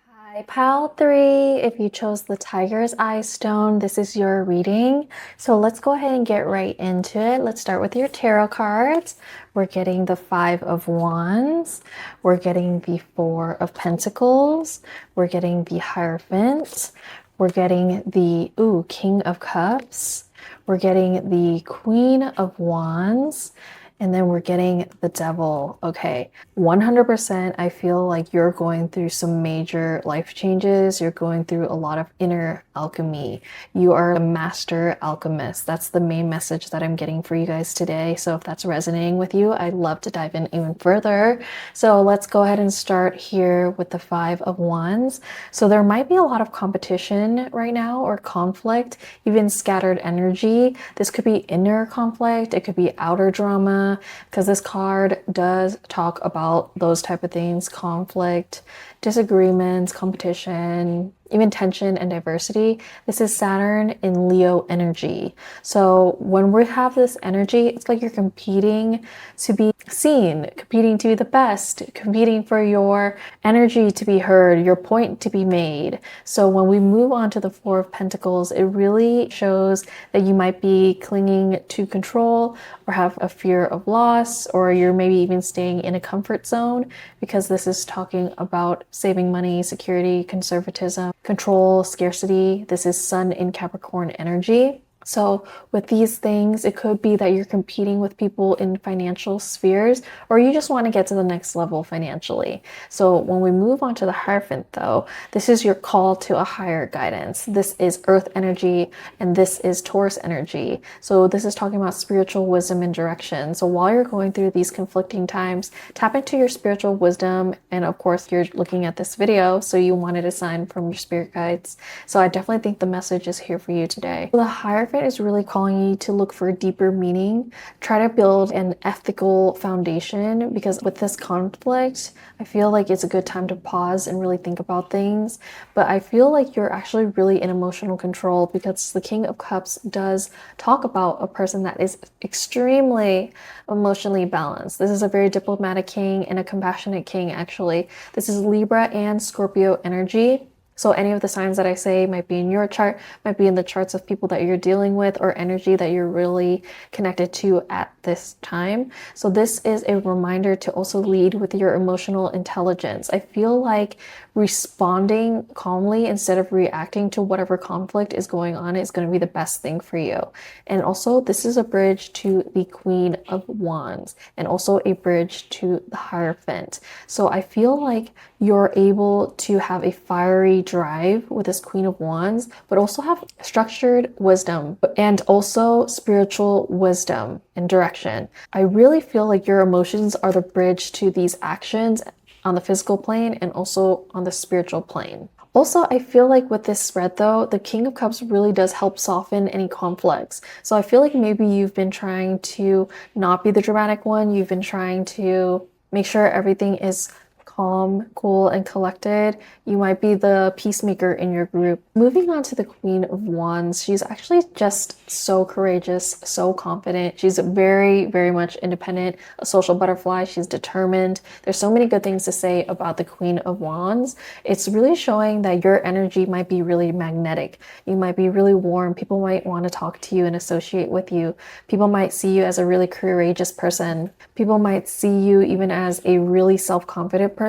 Hi, pile 3. If you chose the Tiger's Eye stone, this is your reading. So let's go ahead and get right into it. Let's start with your tarot cards. We're getting the 5 of Wands. We're getting the 4 of Pentacles. We're getting the Hierophant. We're getting the King of Cups. We're getting the Queen of Wands, and then we're getting the Devil. Okay, 100% I feel like you're going through some major life changes. You're going through a lot of inner alchemy. You are a master alchemist. That's the main message that I'm getting for you guys today. So if that's resonating with you, I'd love to dive in even further. So let's go ahead and start here with the 5 of Wands. So there might be a lot of competition right now or conflict, even scattered energy. This could be inner conflict. It could be outer drama, because this card does talk about those type of things: conflict, disagreements, competition, even tension and diversity. This is Saturn in Leo energy. So when we have this energy, it's like you're competing to be seen, competing to be the best, competing for your energy to be heard, your point to be made. So when we move on to the 4 of Pentacles, it really shows that you might be clinging to control or have a fear of loss, or you're maybe even staying in a comfort zone, because this is talking about saving money, security, conservatism, control, scarcity. This is Sun in Capricorn energy. So with these things, it could be that you're competing with people in financial spheres, or you just want to get to the next level financially. So when we move on to the Hierophant though, this is your call to a higher guidance. This is Earth energy, and this is Taurus energy. So this is talking about spiritual wisdom and direction. So while you're going through these conflicting times, tap into your spiritual wisdom. And of course, you're looking at this video, so you wanted a sign from your spirit guides. So I definitely think the message is here for you today. The Hierophant is really calling you to look for deeper meaning. Try to build an ethical foundation, because with this conflict, I feel like it's a good time to pause and really think about things. But I feel like you're actually really in emotional control, because the King of Cups does talk about a person that is extremely emotionally balanced. This is a very diplomatic king and a compassionate king, actually. This is Libra and Scorpio energy. So any of the signs that I say might be in your chart, might be in the charts of people that you're dealing with or energy that you're really connected to at this time. So this is a reminder to also lead with your emotional intelligence. I feel like responding calmly instead of reacting to whatever conflict is going on is going to be the best thing for you. And also, this is a bridge to the Queen of Wands and also a bridge to the Hierophant. So I feel like you're able to have a fiery drive with this Queen of Wands, but also have structured wisdom and also spiritual wisdom and direction. I really feel like your emotions are the bridge to these actions on the physical plane and also on the spiritual plane. Also, I feel like with this spread though, the King of Cups really does help soften any conflicts. So I feel like maybe you've been trying to not be the dramatic one. You've been trying to make sure everything is calm, cool, and collected. You might be the peacemaker in your group. Moving on to the Queen of Wands, she's actually just so courageous, so confident. She's very, very much independent, a social butterfly. She's determined. There's so many good things to say about the Queen of Wands. It's really showing that your energy might be really magnetic. You might be really warm. People might want to talk to you and associate with you. People might see you as a really courageous person. People might see you even as a really self-confident person.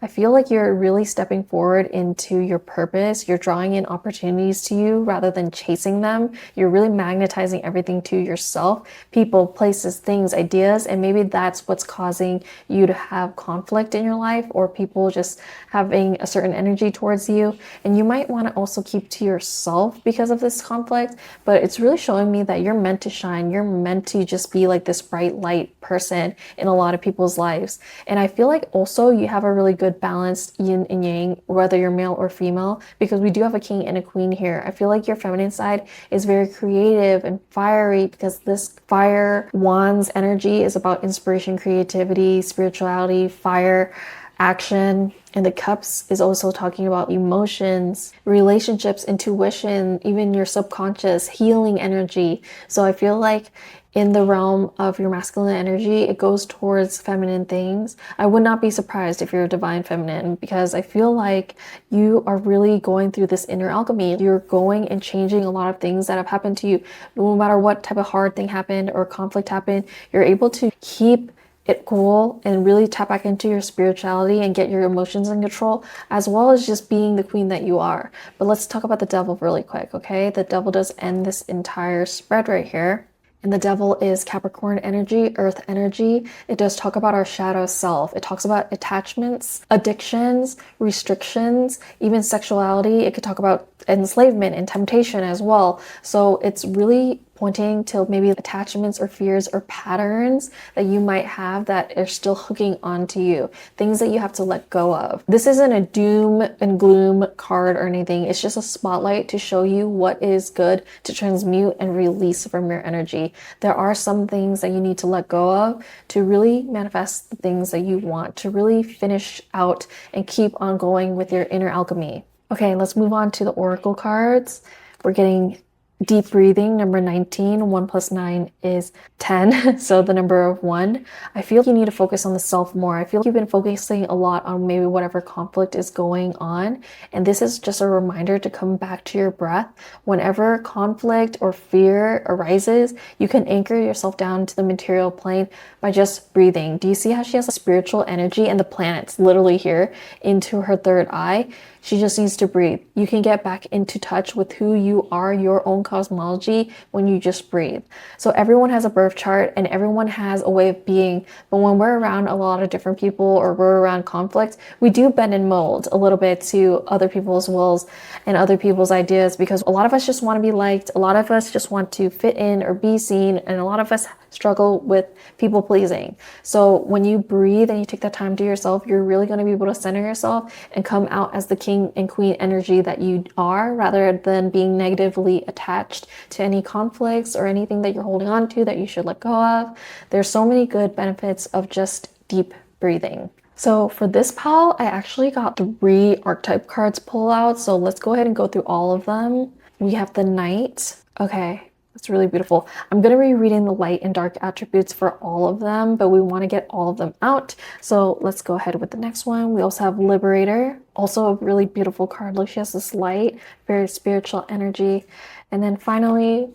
I feel like you're really stepping forward into your purpose. You're drawing in opportunities to you rather than chasing them. You're really magnetizing everything to yourself, people, places, things, ideas, and maybe that's what's causing you to have conflict in your life or people just having a certain energy towards you. And you might want to also keep to yourself because of this conflict, but it's really showing me that you're meant to shine. You're meant to just be like this bright light person in a lot of people's lives. And I feel like also you have a really good balanced yin and yang, whether you're male or female, because we do have a king and a queen here. I feel like your feminine side is very creative and fiery because this fire wands energy is about inspiration, creativity, spirituality, fire, action. And the cups is also talking about emotions, relationships, intuition, even your subconscious, healing energy. So I feel like in the realm of your masculine energy, it goes towards feminine things. I would not be surprised if you're a divine feminine because I feel like you are really going through this inner alchemy. You're going and changing a lot of things that have happened to you. No matter what type of hard thing happened or conflict happened, you're able to keep it cool and really tap back into your spirituality and get your emotions in control, as well as just being the queen that you are. But let's talk about the devil really quick, okay? The devil does end this entire spread right here. And the devil is Capricorn energy, earth energy. It does talk about our shadow self. It talks about attachments, addictions, restrictions, even sexuality. It could talk about enslavement and temptation as well. So it's really pointing to maybe attachments or fears or patterns that you might have that are still hooking onto you, things that you have to let go of. This isn't a doom and gloom card or anything. It's just a spotlight to show you what is good to transmute and release from your energy. There are some things that you need to let go of to really manifest the things that you want, to really finish out and keep on going with your inner alchemy. Okay, let's move on to the oracle cards. We're getting deep breathing, number 19. 1 plus 9 is 10. So the number of 1. I feel you need to focus on the self more. I feel you've been focusing a lot on maybe whatever conflict is going on. And this is just a reminder to come back to your breath. Whenever conflict or fear arises, you can anchor yourself down to the material plane by just breathing. Do you see how she has a spiritual energy and the planets literally here into her third eye? She just needs to breathe. You can get back into touch with who you are, your own cosmology, when you just breathe. So everyone has a birth chart and everyone has a way of being. But when we're around a lot of different people or we're around conflict, we do bend and mold a little bit to other people's wills and other people's ideas because a lot of us just want to be liked. A lot of us just want to fit in or be seen. And a lot of us struggle with people pleasing. So when you breathe and you take that time to yourself, you're really going to be able to center yourself and come out as the king and queen energy that you are, rather than being negatively attached to any conflicts or anything that you're holding on to that you should let go of. There's so many good benefits of just deep breathing. So for this pile, I actually got 3 archetype cards pulled out. So let's go ahead and go through all of them. We have the Knight. Okay. It's really beautiful. I'm going to be reading the light and dark attributes for all of them, but we want to get all of them out. So let's go ahead with the next one. We also have Liberator, also a really beautiful card. Look, she has this light, very spiritual energy. And then finally,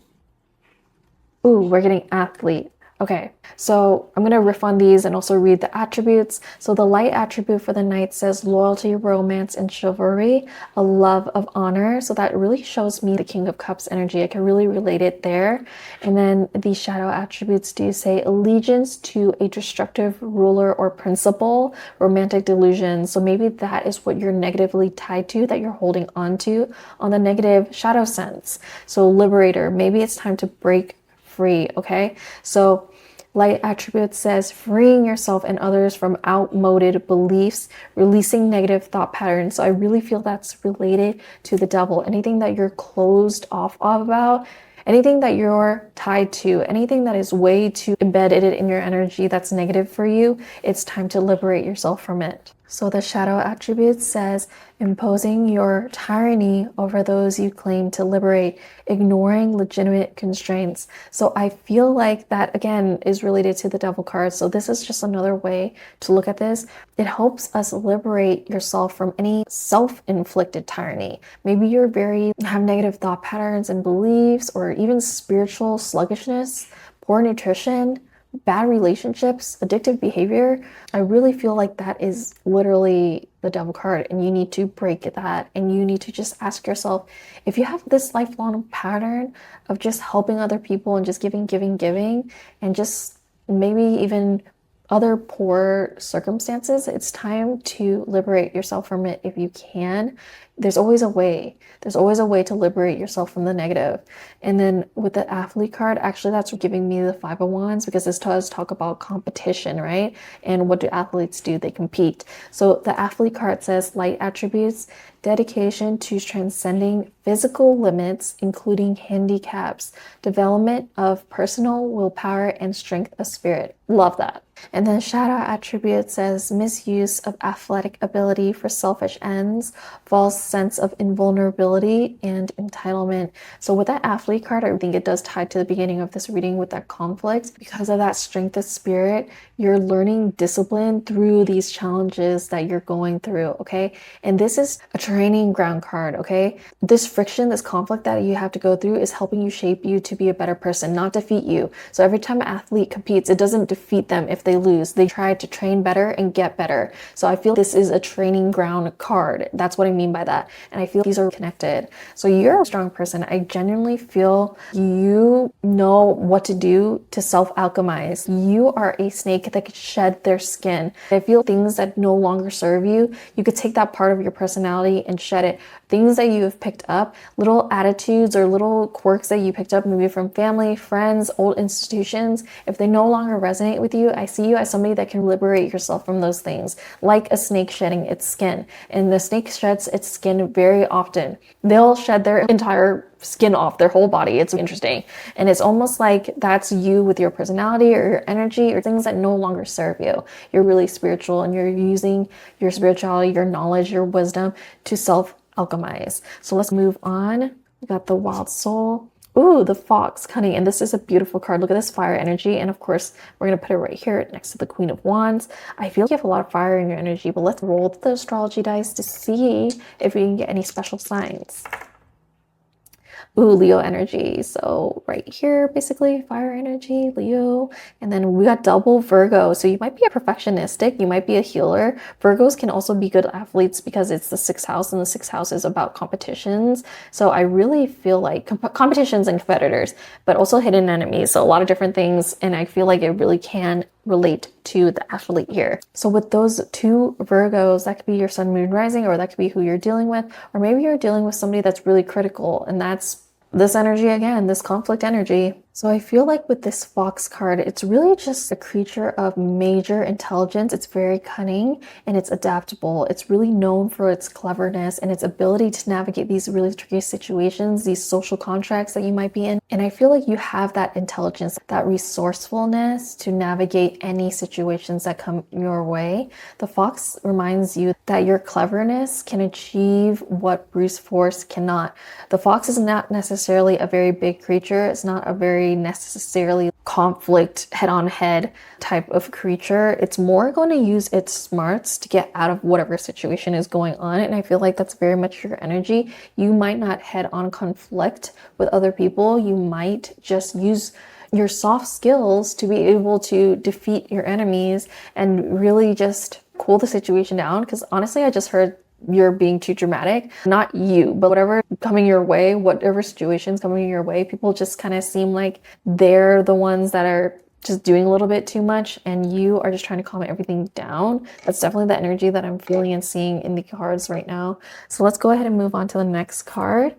ooh, we're getting Athlete. Okay, so I'm going to riff on these and also read the attributes. So the light attribute for the Knight says loyalty, romance, and chivalry, a love of honor. So that really shows me the King of Cups energy. I can really relate it there. And then the shadow attributes do say allegiance to a destructive ruler or principle, romantic delusion. So maybe that is what you're negatively tied to, that you're holding on to on the negative shadow sense. So liberator, maybe it's time to break free. Okay, so light attribute says freeing yourself and others from outmoded beliefs, releasing negative thought patterns. So I really feel that's related to the devil. Anything that you're closed off about, anything that you're tied to, anything that is way too embedded in your energy that's negative for you, it's time to liberate yourself from it. So the shadow attribute says imposing your tyranny over those you claim to liberate, ignoring legitimate constraints. So I feel like that again is related to the devil card. So this is just another way to look at this. It helps us liberate yourself from any self-inflicted tyranny. Maybe you're have negative thought patterns and beliefs, or even spiritual sluggishness, poor nutrition, bad relationships, addictive behavior. I really feel like that is literally the devil card, and you need to break that, and you need to just ask yourself, if you have this lifelong pattern of just helping other people and just giving, and just maybe even other poor circumstances, it's time to liberate yourself from it if you can. There's always a way. There's always a way to liberate yourself from the negative. And then with the athlete card, actually that's giving me the Five of Wands, because this does talk about competition, right? And what do athletes do? They compete. So the athlete card says light attributes, dedication to transcending physical limits, including handicaps, development of personal willpower and strength of spirit. Love that. And then shadow attribute says misuse of athletic ability for selfish ends, false sense of invulnerability and entitlement. So with that athlete card, I think it does tie to the beginning of this reading with that conflict. Because of that strength of spirit, you're learning discipline through these challenges that you're going through, okay? And this is a training ground card, okay? This friction, this conflict that you have to go through is helping you shape you to be a better person, not defeat you. So every time an athlete competes, it doesn't defeat them if they lose. They try to train better and get better. So I feel this is a training ground card. That's what I mean by that. And I feel these are connected. So you're a strong person. I genuinely feel you know what to do to self-alchemize. You are a snake that could shed their skin. I feel things that no longer serve you, you could take that part of your personality and shed it. Things that you have picked up, little attitudes or little quirks that you picked up maybe from family, friends, old institutions, if they no longer resonate with you, I see you as somebody that can liberate yourself from those things, like a snake shedding its skin. And the snake sheds its skin very often. They'll shed their entire skin off, their whole body. It's interesting. And it's almost like that's you with your personality or your energy or things that no longer serve you. You're really spiritual, and you're using your spirituality, your knowledge, your wisdom to self-alchemize. So let's move on. We got the Wild Soul. Ooh, the Fox Cunning. And this is a beautiful card. Look at this fire energy. And of course, we're going to put it right here next to the Queen of Wands. I feel like you have a lot of fire in your energy, but let's roll the astrology dice to see if we can get any special signs. Ooh, Leo energy. So right here, basically fire energy, Leo. And then we got double Virgo. So you might be a perfectionistic, you might be a healer. Virgos can also be good athletes because it's the 6th house, and the 6th house is about competitions. So I really feel like competitions and competitors, but also hidden enemies. So a lot of different things. And I feel like it really can relate to the athlete here. So with those two Virgos, that could be your sun, moon, rising, or that could be who you're dealing with. Or maybe you're dealing with somebody that's really critical, and that's this energy again, this conflict energy. So I feel like with this fox card, it's really just a creature of major intelligence. It's very cunning and it's adaptable. It's really known for its cleverness and its ability to navigate these really tricky situations, these social contracts that you might be in. And I feel like you have that intelligence, that resourcefulness to navigate any situations that come your way. The fox reminds you that your cleverness can achieve what brute force cannot. The fox is not necessarily a very big creature. It's not a very necessarily conflict head-on-head type of creature. It's more going to use its smarts to get out of whatever situation is going on. And I feel like that's very much your energy. You might not head-on conflict with other people. You might just use your soft skills to be able to defeat your enemies and really just cool the situation down. Because honestly, I just heard you're being too dramatic. Not you, but whatever coming your way, whatever situations coming your way, people just kind of seem like they're the ones that are just doing a little bit too much and you are just trying to calm everything down. That's definitely the energy that I'm feeling and seeing in the cards right now. So let's go ahead and move on to the next card.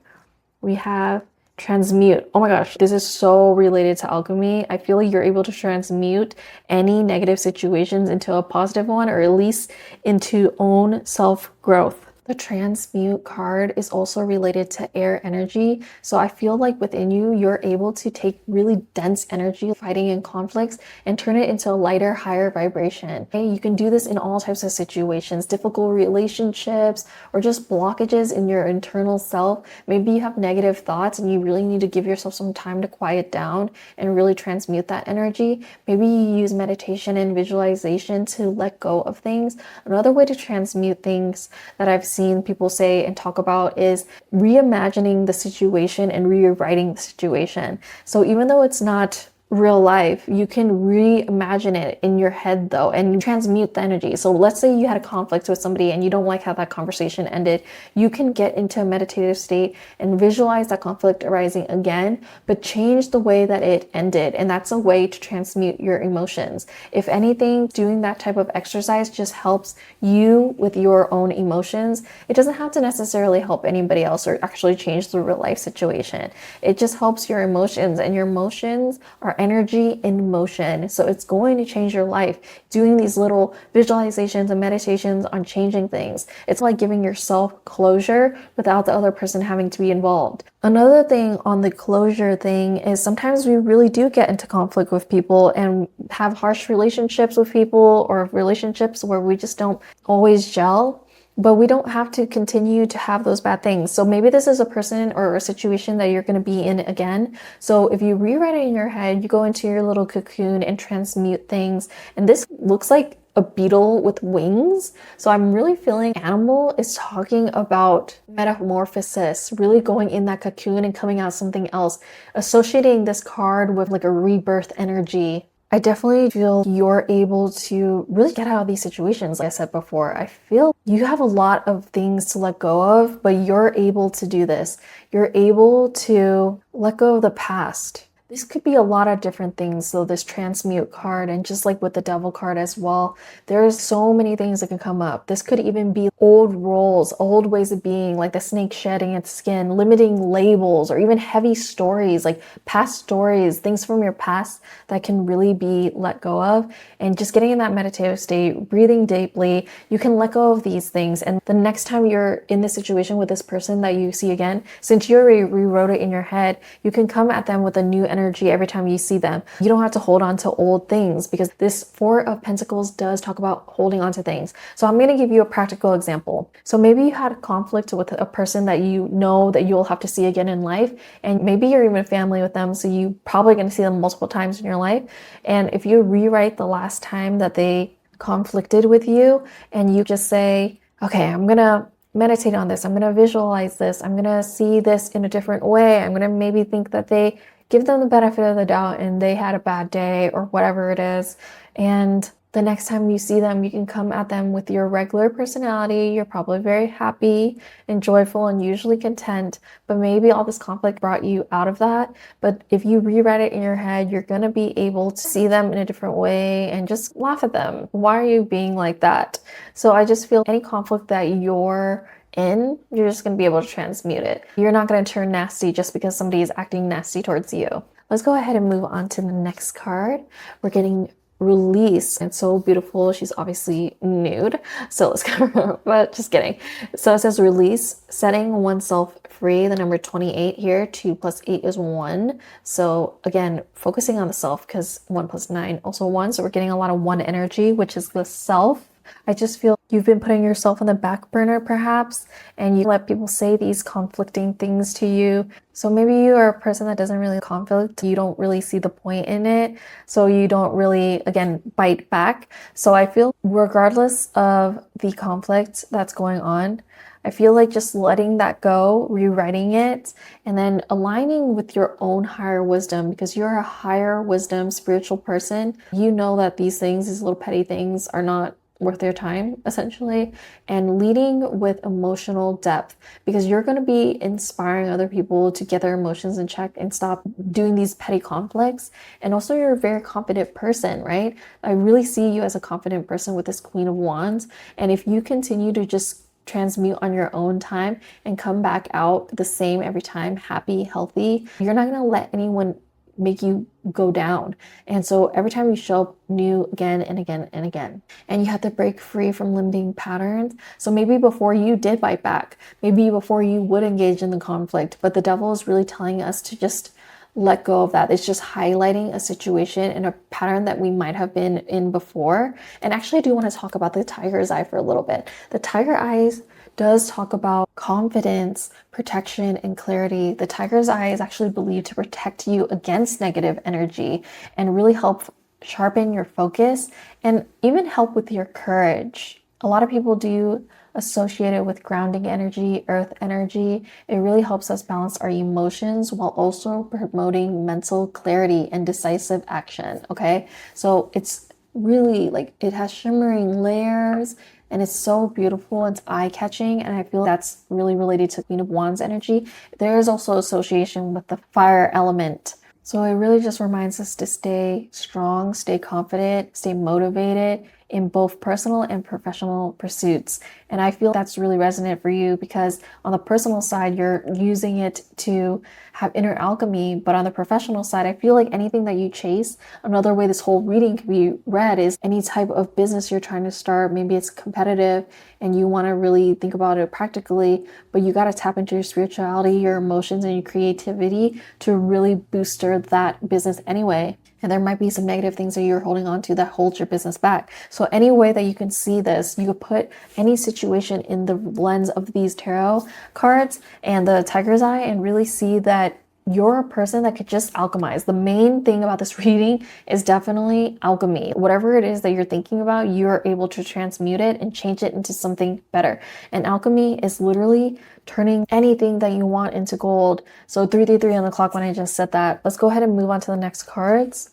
We have transmute. Oh my gosh, this is so related to alchemy. I feel like you're able to transmute any negative situations into a positive one, or at least into own self-growth. The transmute card is also related to air energy. So I feel like within you, you're able to take really dense energy, fighting in conflicts, and turn it into a lighter, higher vibration. Okay, you can do this in all types of situations, difficult relationships, or just blockages in your internal self. Maybe you have negative thoughts and you really need to give yourself some time to quiet down and really transmute that energy. Maybe you use meditation and visualization to let go of things. Another way to transmute things that I've seen people say and talk about is reimagining the situation and rewriting the situation. So even though it's not real life, you can reimagine it in your head though and transmute the energy. So let's say you had a conflict with somebody and you don't like how that conversation ended. You can get into a meditative state and visualize that conflict arising again, but change the way that it ended. And that's a way to transmute your emotions. If anything, doing that type of exercise just helps you with your own emotions. It doesn't have to necessarily help anybody else or actually change the real life situation. It just helps your emotions, and your emotions are energy in motion. So it's going to change your life. Doing these little visualizations and meditations on changing things. It's like giving yourself closure without the other person having to be involved. Another thing on the closure thing is sometimes we really do get into conflict with people and have harsh relationships with people, or relationships where we just don't always gel. But we don't have to continue to have those bad things. So maybe this is a person or a situation that you're going to be in again. So if you rewrite it in your head, you go into your little cocoon and transmute things. And this looks like a beetle with wings. So I'm really feeling animal is talking about metamorphosis, really going in that cocoon and coming out something else, associating this card with like a rebirth energy. I definitely feel you're able to really get out of these situations. Like I said before, I feel you have a lot of things to let go of, but you're able to do this. You're able to let go of the past. This could be a lot of different things. So this transmute card, and just like with the devil card as well, there's so many things that can come up. This could even be old roles, old ways of being, like the snake shedding its skin, limiting labels, or even heavy stories, like past stories, things from your past that can really be let go of. And just getting in that meditative state, breathing deeply, you can let go of these things. And the next time you're in this situation with this person that you see again, since you already rewrote it in your head, you can come at them with a new energy every time you see them. You don't have to hold on to old things, because this Four of Pentacles does talk about holding on to things. So I'm going to give you a practical example. So maybe you had a conflict with a person that you know that you'll have to see again in life, and maybe you're even family with them, so you're probably going to see them multiple times in your life. And if you rewrite the last time that they conflicted with you, and you just say, okay, I'm going to meditate on this, I'm going to visualize this, I'm going to see this in a different way, I'm going to maybe think that they give them the benefit of the doubt and they had a bad day or whatever it is. And the next time you see them, you can come at them with your regular personality. You're probably very happy and joyful and usually content, but maybe all this conflict brought you out of that. But if you rewrite it in your head, you're going to be able to see them in a different way and just laugh at them. Why are you being like that? So I just feel any conflict that you're just going to be able to transmute it. You're not going to turn nasty just because somebody is acting nasty towards you. Let's go ahead and move on to the next card. We're getting release. It's so beautiful. She's obviously nude. So let's go, but just kidding. So it says release, setting oneself free. The number 28 here, 2 plus 8 is 1. So again, focusing on the self because 1 plus 9 also 1. So we're getting a lot of 1 energy, which is the self. I just feel you've been putting yourself on the back burner perhaps, and you let people say these conflicting things to you. So maybe you are a person that doesn't really conflict. You don't really see the point in it. So you don't really, again, bite back. So I feel regardless of the conflict that's going on, I feel like just letting that go, rewriting it, and then aligning with your own higher wisdom because you're a higher wisdom spiritual person. You know that these things, these little petty things are not worth their time essentially, and leading with emotional depth because you're going to be inspiring other people to get their emotions in check and stop doing these petty conflicts. And also you're a very confident person, right? I really see you as a confident person with this Queen of Wands, and if you continue to just transmute on your own time and come back out the same every time, happy, healthy, you're not going to let anyone make you go down. And so every time you show up new again and again and again, and you have to break free from limiting patterns. So maybe before you did bite back, maybe before you would engage in the conflict, but the devil is really telling us to just let go of that. It's just highlighting a situation and a pattern that we might have been in before. And actually I do want to talk about the tiger's eye for a little bit. The tiger eyes does talk about confidence, protection, and clarity. The tiger's eye is actually believed to protect you against negative energy and really help sharpen your focus and even help with your courage. A lot of people do associate it with grounding energy, earth energy. It really helps us balance our emotions while also promoting mental clarity and decisive action. Okay, so it's really like it has shimmering layers and it's so beautiful. It's eye-catching, and I feel that's really related to Queen of Wands energy. There is also association with the fire element. So it really just reminds us to stay strong, stay confident, stay motivated in both personal and professional pursuits. And I feel that's really resonant for you because on the personal side, you're using it to have inner alchemy, but on the professional side, I feel like anything that you chase, another way this whole reading can be read is any type of business you're trying to start. Maybe it's competitive and you want to really think about it practically, but you got to tap into your spirituality, your emotions, and your creativity to really booster that business anyway. And there might be some negative things that you're holding on to that holds your business back. So any way that you can see this, you could put any situation in the lens of these tarot cards and the tiger's eye and really see that you're a person that could just alchemize. The main thing about this reading is definitely alchemy. Whatever it is that you're thinking about, you're able to transmute it and change it into something better. And alchemy is literally turning anything that you want into gold. So 333 on the clock when I just said that. Let's go ahead and move on to the next cards.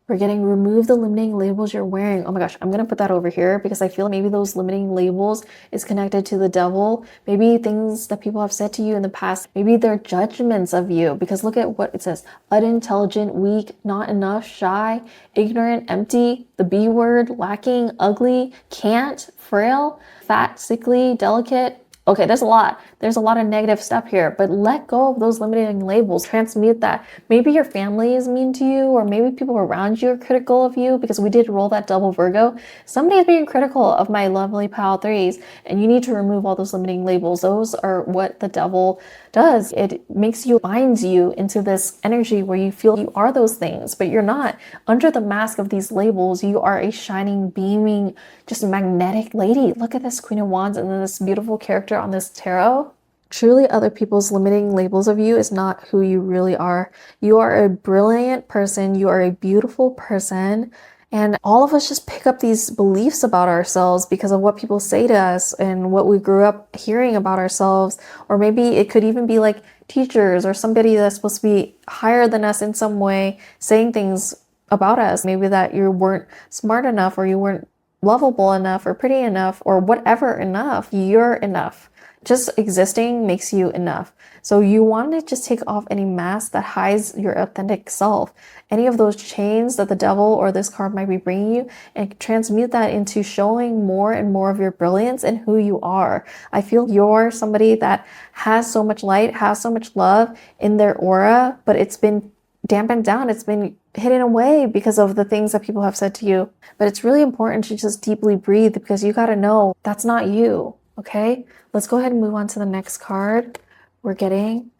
We're getting remove the limiting labels you're wearing. Oh my gosh, I'm going to put that over here because I feel maybe those limiting labels is connected to the devil. Maybe things that people have said to you in the past, maybe they're judgments of you because look at what it says. Unintelligent, weak, not enough, shy, ignorant, empty, the B word, lacking, ugly, can't, frail, fat, sickly, delicate. Okay, there's a lot. There's a lot of negative stuff here, but let go of those limiting labels. Transmute that. Maybe your family is mean to you, or maybe people around you are critical of you because we did roll that double Virgo. Somebody is being critical of my lovely pile threes, and you need to remove all those limiting labels. Those are what the devil does. It makes you, binds you into this energy where you feel you are those things, but you're not. Under the mask of these labels, you are a shining, beaming, just magnetic lady. Look at this Queen of Wands and then this beautiful character on this tarot. Truly, other people's limiting labels of you is not who you really are. You are a brilliant person. You are a beautiful person. And all of us just pick up these beliefs about ourselves because of what people say to us and what we grew up hearing about ourselves. Or maybe it could even be like teachers or somebody that's supposed to be higher than us in some way saying things about us. Maybe that you weren't smart enough or you weren't lovable enough or pretty enough or whatever enough. You're enough. Just existing makes you enough. So you want to just take off any mask that hides your authentic self, any of those chains that the devil or this card might be bringing you, and transmute that into showing more and more of your brilliance and who you are. I feel you're somebody that has so much light, has so much love in their aura, but it's been dampened down. It's been hidden away because of the things that people have said to you. But it's really important to just deeply breathe because you got to know that's not you. Okay, let's go ahead and move on to the next card. We're getting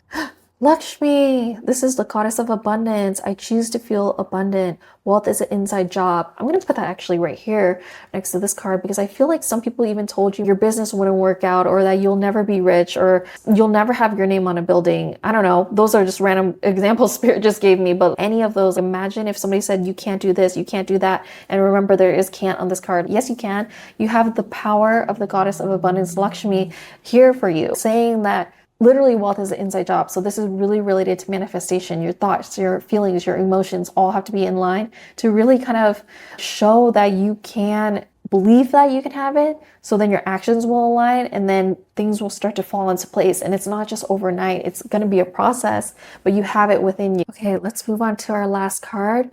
Lakshmi. This is the goddess of abundance. I choose to feel abundant. Wealth is an inside job. I'm going to put that actually right here next to this card because I feel like some people even told you your business wouldn't work out or that you'll never be rich or you'll never have your name on a building. I don't know. Those are just random examples Spirit just gave me, but any of those, imagine if somebody said you can't do this, you can't do that. And remember, there is can't on this card. Yes, you can. You have the power of the goddess of abundance, Lakshmi, here for you, saying that literally wealth is an inside job. So this is really related to manifestation. Your thoughts, your feelings, your emotions all have to be in line to really kind of show that you can believe that you can have it. So then your actions will align and then things will start to fall into place. And it's not just overnight. It's going to be a process, but you have it within you. Okay, let's move on to our last card.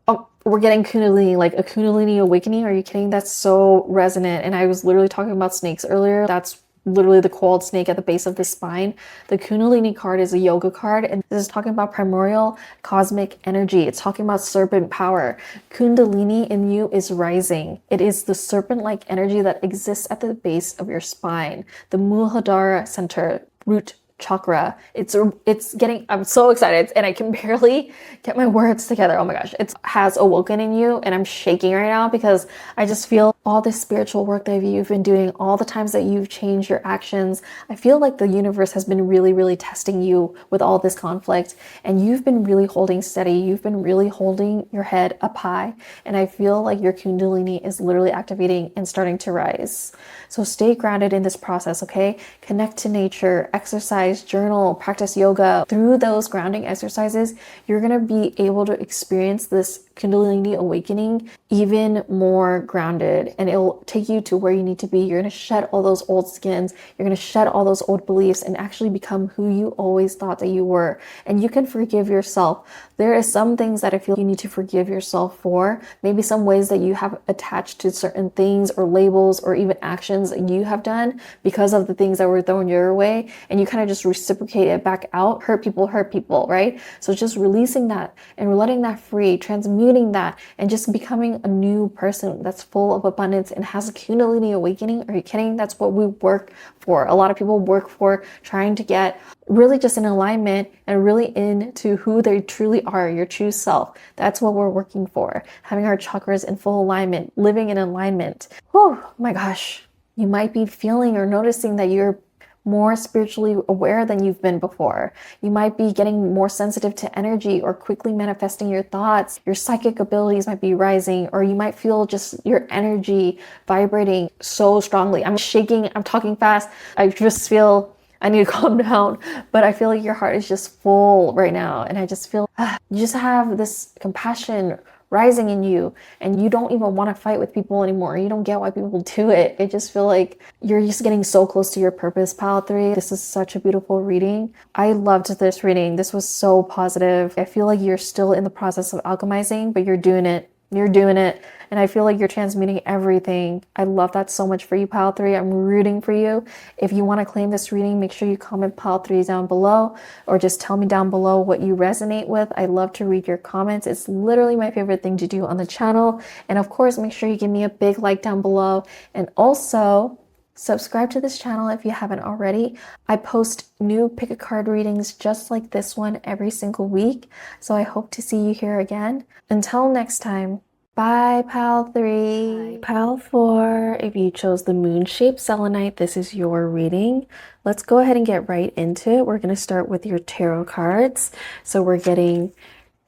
Oh, we're getting Kundalini, like a Kundalini awakening. Are you kidding? That's so resonant. And I was literally talking about snakes earlier. That's literally the coiled snake at the base of the spine. The Kundalini card is a yoga card, and this is talking about primordial cosmic energy. It's talking about serpent power. Kundalini in you is rising. It is the serpent-like energy that exists at the base of your spine, the Muladhara center, root chakra. It's getting, I'm so excited and I can barely get my words together. Oh my gosh, it has awoken in you and I'm shaking right now because I just feel all this spiritual work that you've been doing, all the times that you've changed your actions. I feel like the universe has been really testing you with all this conflict and you've been really holding steady. You've been really holding your head up high and I feel like your Kundalini is literally activating and starting to rise. So stay grounded in this process, okay? Connect to nature, exercise, journal, practice yoga. Through those grounding exercises, you're going to be able to experience this Kundalini awakening even more grounded and it'll take you to where you need to be. You're going to shed all those old skins. You're going to shed all those old beliefs and actually become who you always thought that you were. And you can forgive yourself. There are some things that I feel you need to forgive yourself for. Maybe some ways that you have attached to certain things or labels or even actions that you have done because of the things that were thrown your way. And you kind of just reciprocate it back out. Hurt people, right? So just releasing that and letting that free, transmuting that and just becoming a new person that's full of abundance and has a Kundalini awakening. Are you kidding? That's what we work for. A lot of people work for trying to get really just in alignment and really into who they truly are, your true self. That's what we're working for. Having our chakras in full alignment, living in alignment. Oh my gosh. You might be feeling or noticing that you're more spiritually aware than you've been before. You might be getting more sensitive to energy or quickly manifesting your thoughts. Your psychic abilities might be rising, or you might feel just your energy vibrating so strongly. I'm shaking, I'm talking fast. I just feel I need to calm down, but I feel like your heart is just full right now. And I just feel you just have this compassion rising in you and you don't even want to fight with people anymore. You don't get why people do it. I just feel like you're just getting so close to your purpose, Pile 3. This is such a beautiful reading. I loved this reading. This was so positive. I feel like you're still in the process of alchemizing, but you're doing it. You're doing it. And I feel like you're transmuting everything. I love that so much for you, Pile 3. I'm rooting for you. If you want to claim this reading, make sure you comment Pile 3 down below or just tell me down below what you resonate with. I love to read your comments. It's literally my favorite thing to do on the channel. And of course, make sure you give me a big like down below. And also, subscribe to this channel if you haven't already. I post new pick a card readings just like this one every single week. So I hope to see you here again. Until next time, bye, Pile 3. Bye. Pile 4, if you chose the moon-shaped selenite, this is your reading. Let's go ahead and get right into it. We're going to start with your tarot cards. So we're getting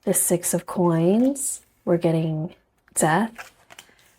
the 6 of coins. We're getting death.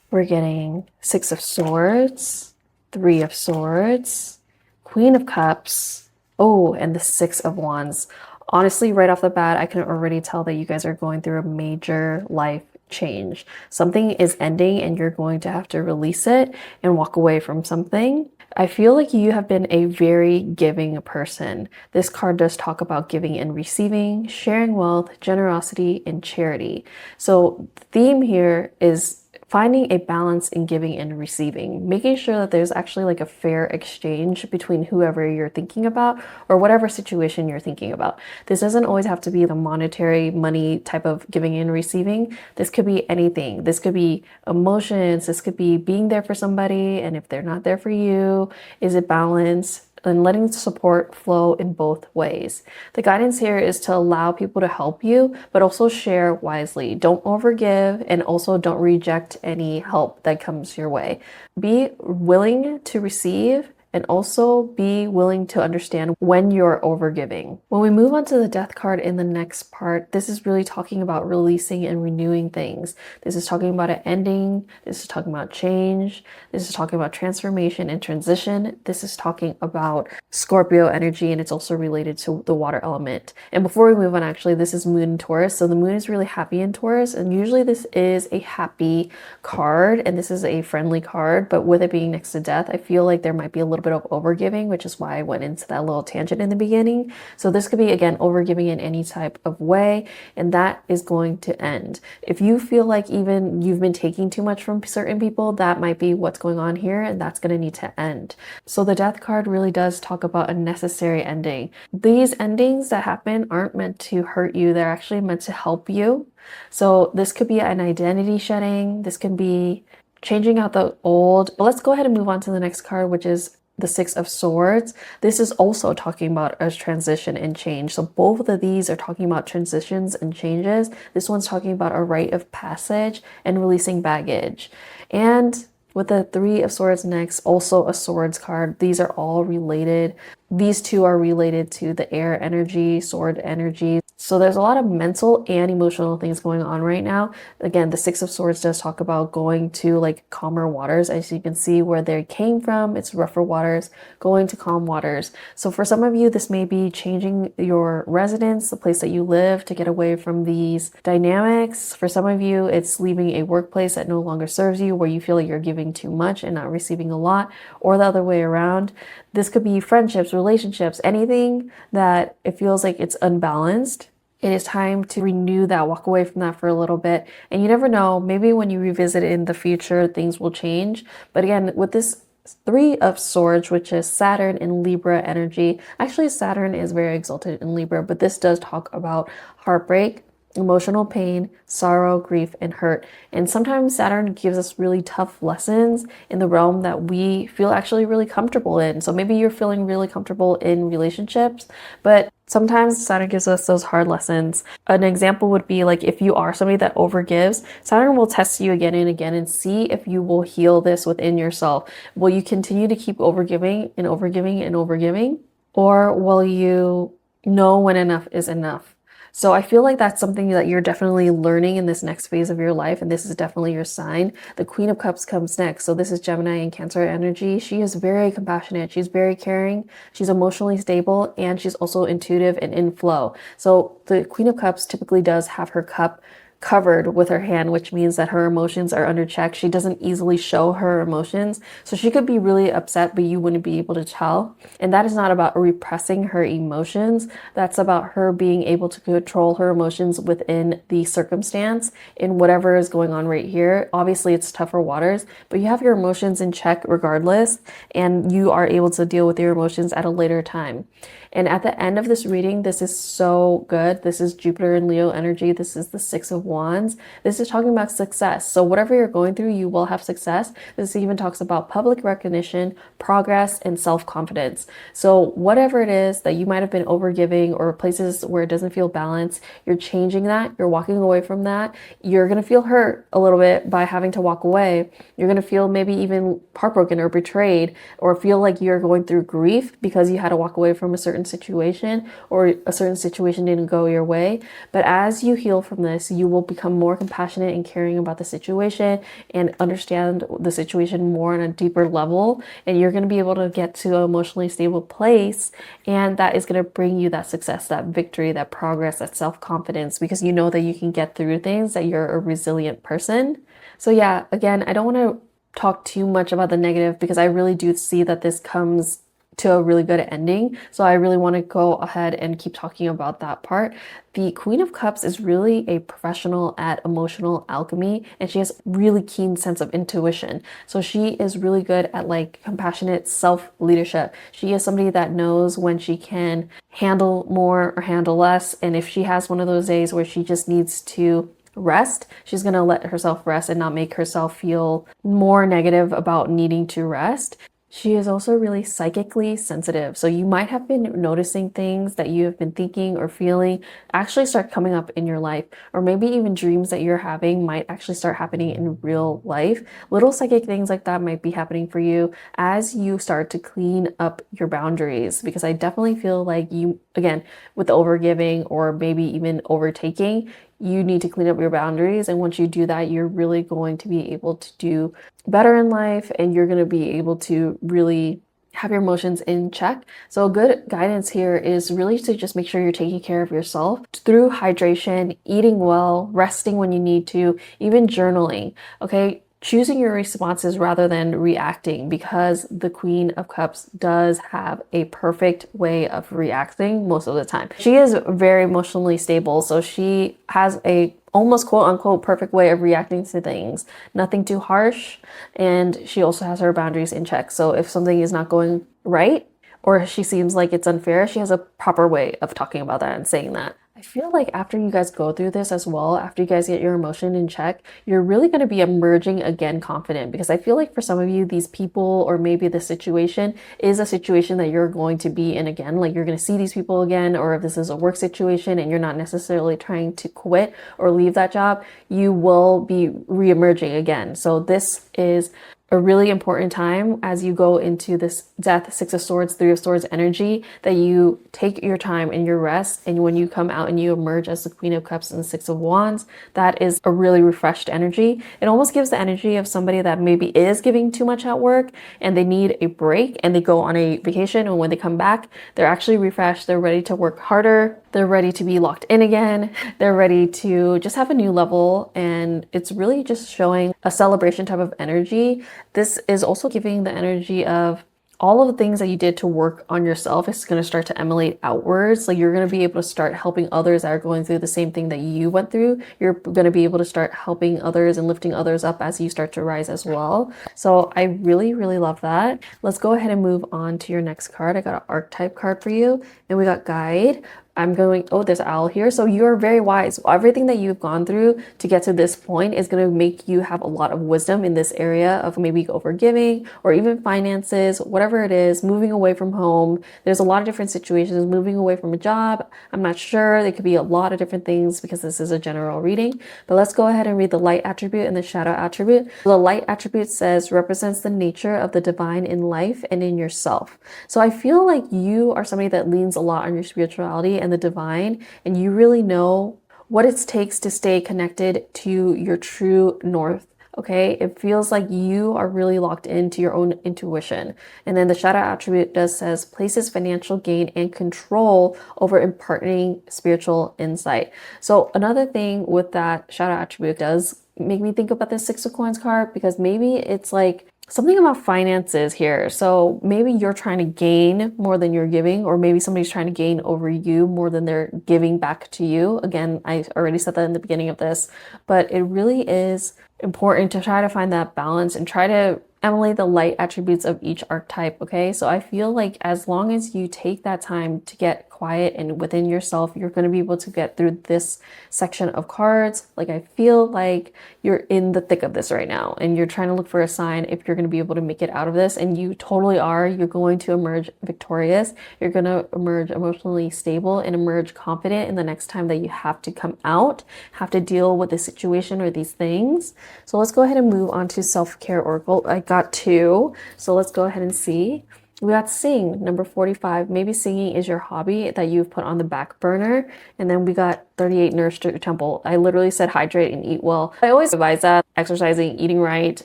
We're getting 6 of swords. 3 of swords, Queen of Cups, oh, and the 6 of Wands. Honestly, right off the bat, I can already tell that you guys are going through a major life change. Something is ending and you're going to have to release it and walk away from something. I feel like you have been a very giving person. This card does talk about giving and receiving, sharing wealth, generosity, and charity. So the theme here is finding a balance in giving and receiving, making sure that there's actually like a fair exchange between whoever you're thinking about or whatever situation you're thinking about. This doesn't always have to be the monetary money type of giving and receiving. This could be anything. This could be emotions. This could be being there for somebody. And if they're not there for you, is it balance? And letting support flow in both ways. The guidance here is to allow people to help you, but also share wisely. Don't overgive and also don't reject any help that comes your way. Be willing to receive and also be willing to understand when you're overgiving. When we move on to the death card in the next part, this is really talking about releasing and renewing things. This is talking about an ending. This is talking about change. This is talking about transformation and transition. This is talking about Scorpio energy, and it's also related to the water element. And before we move on, actually, this is Moon in Taurus. So the moon is really happy in Taurus, and usually this is a happy card, and this is a friendly card, but with it being next to death, I feel like there might be a little bit of overgiving, which is why I went into that little tangent in the beginning. So this could be, again, overgiving in any type of way, and that is going to end. If you feel like even you've been taking too much from certain people, that might be what's going on here, and that's going to need to end. So the death card really does talk about a necessary ending. These endings that happen aren't meant to hurt you. They're actually meant to help you. So this could be an identity shedding. This can be changing out the old. But let's go ahead and move on to the next card, which is the Six of Swords. This is also talking about a transition and change. So both of these are talking about transitions and changes. This one's talking about a rite of passage and releasing baggage. And with the Three of Swords next, also a Swords card. These are all related. These two are related to the air energy, sword energy. So there's a lot of mental and emotional things going on right now. Again, the Six of Swords does talk about going to like calmer waters. As you can see where they came from, it's rougher waters, going to calm waters. So for some of you, this may be changing your residence, the place that you live, to get away from these dynamics. For some of you, it's leaving a workplace that no longer serves you, where you feel like you're giving too much and not receiving a lot, or the other way around. This could be friendships, relationships, anything that it feels like it's unbalanced. It is time to renew that, walk away from that for a little bit. And you never know, maybe when you revisit it in the future, things will change. But again, with this Three of Swords, which is Saturn in Libra energy, actually Saturn is very exalted in Libra, but this does talk about heartbreak, emotional pain, sorrow, grief, and hurt. And sometimes Saturn gives us really tough lessons in the realm that we feel actually really comfortable in. So maybe you're feeling really comfortable in relationships, but sometimes Saturn gives us those hard lessons. An example would be like if you are somebody that overgives, Saturn will test you again and again and see if you will heal this within yourself. Will you continue to keep overgiving and overgiving and overgiving? Or will you know when enough is enough? So I feel like that's something that you're definitely learning in this next phase of your life, and this is definitely your sign. The Queen of Cups comes next. So this is Gemini and Cancer energy. She is very compassionate. She's very caring. She's emotionally stable, and she's also intuitive and in flow. So the Queen of Cups typically does have her cup covered with her hand, which means that her emotions are under check. She doesn't easily show her emotions. So she could be really upset, but you wouldn't be able to tell. And that is not about repressing her emotions. That's about her being able to control her emotions within the circumstance in whatever is going on right here. Obviously, it's tougher waters, but you have your emotions in check regardless, and you are able to deal with your emotions at a later time. And at the end of this reading, this is so good. This is Jupiter and Leo energy. This is the Six of Wands. This is talking about success. So whatever you're going through, you will have success. This even talks about public recognition, progress, and self-confidence. So whatever it is that you might have been overgiving or places where it doesn't feel balanced, you're changing that. You're walking away from that. You're going to feel hurt a little bit by having to walk away. You're going to feel maybe even heartbroken or betrayed, or feel like you're going through grief because you had to walk away from a certain situation or a certain situation didn't go your way. But as you heal from this, you will become more compassionate and caring about the situation and understand the situation more on a deeper level. And you're going to be able to get to an emotionally stable place. And that is going to bring you that success, that victory, that progress, that self-confidence, because you know that you can get through things, that you're a resilient person. So yeah, again, I don't want to talk too much about the negative because I really do see that this comes to a really good ending. So I really want to go ahead and keep talking about that part. The Queen of Cups is really a professional at emotional alchemy, and she has really keen sense of intuition. So she is really good at like compassionate self-leadership. She is somebody that knows when she can handle more or handle less. And if she has one of those days where she just needs to rest, she's going to let herself rest and not make herself feel more negative about needing to rest. She is also really psychically sensitive. So you might have been noticing things that you have been thinking or feeling actually start coming up in your life, or maybe even dreams that you're having might actually start happening in real life. Little psychic things like that might be happening for you as you start to clean up your boundaries, because I definitely feel like you, again, with the overgiving or maybe even overtaking, you need to clean up your boundaries. And once you do that, you're really going to be able to do better in life, and you're going to be able to really have your emotions in check. So good guidance here is really to just make sure you're taking care of yourself through hydration, eating well, resting when you need to, even journaling. Okay, choosing your responses rather than reacting, because the Queen of Cups does have a perfect way of reacting most of the time. She is very emotionally stable, so she has a almost quote unquote perfect way of reacting to things. Nothing too harsh, and she also has her boundaries in check. So if something is not going right, or she seems like it's unfair, she has a proper way of talking about that and saying that. I feel like after you guys go through this as well, after you guys get your emotion in check, you're really going to be emerging again confident, because I feel like for some of you, these people or maybe the situation is a situation that you're going to be in again. Like you're going to see these people again, or if this is a work situation and you're not necessarily trying to quit or leave that job, you will be re-emerging again. So this is a really important time as you go into this Death, Six of Swords, Three of Swords energy, that you take your time and your rest. And when you come out and you emerge as the Queen of Cups and the Six of Wands, that is a really refreshed energy. It almost gives the energy of somebody that maybe is giving too much at work and they need a break and they go on a vacation, and when they come back, they're actually refreshed. They're ready to work harder. They're ready to be locked in again. They're ready to just have a new level. And it's really just showing a celebration type of energy. This is also giving the energy of all of the things that you did to work on yourself is going to start to emanate outwards. Like you're going to be able to start helping others that are going through the same thing that you went through. You're going to be able to start helping others and lifting others up as you start to rise as well. So I really, really love that. Let's go ahead and move on to your next card. I got an archetype card for you, and we got guide. I'm going, oh, there's owl here. So you're very wise. Everything that you've gone through to get to this point is going to make you have a lot of wisdom in this area of maybe overgiving or even finances, whatever it is, moving away from home. There's a lot of different situations, moving away from a job. I'm not sure. There could be a lot of different things because this is a general reading, but let's go ahead and read the light attribute and the shadow attribute. The light attribute says represents the nature of the divine in life and in yourself. So I feel like you are somebody that leans a lot on your spirituality and the divine, and you really know what it takes to stay connected to your true north. Okay, it feels like you are really locked into your own intuition. And then the shadow attribute says places financial gain and control over imparting spiritual insight. So another thing with that shadow attribute does make me think about the Six of Coins card, because maybe it's like something about finances here. So maybe you're trying to gain more than you're giving, or maybe somebody's trying to gain over you more than they're giving back to you. Again, I already said that in the beginning of this, but it really is important to try to find that balance and try to emulate the light attributes of each archetype. Okay, so I feel like as long as you take that time to get quiet and within yourself, you're going to be able to get through this section of cards. Like I feel like you're in the thick of this right now, and you're trying to look for a sign if you're going to be able to make it out of this, and you totally are. You're going to emerge victorious. You're going to emerge emotionally stable and emerge confident in the next time that you have to come out, have to deal with the situation or these things. So let's go ahead and move on to self-care oracle. I got two, so let's go ahead and see. We got sing, number 45. Maybe singing is your hobby that you've put on the back burner. And then we got 38, nourish your temple. I literally said hydrate and eat well. I always advise that exercising, eating right,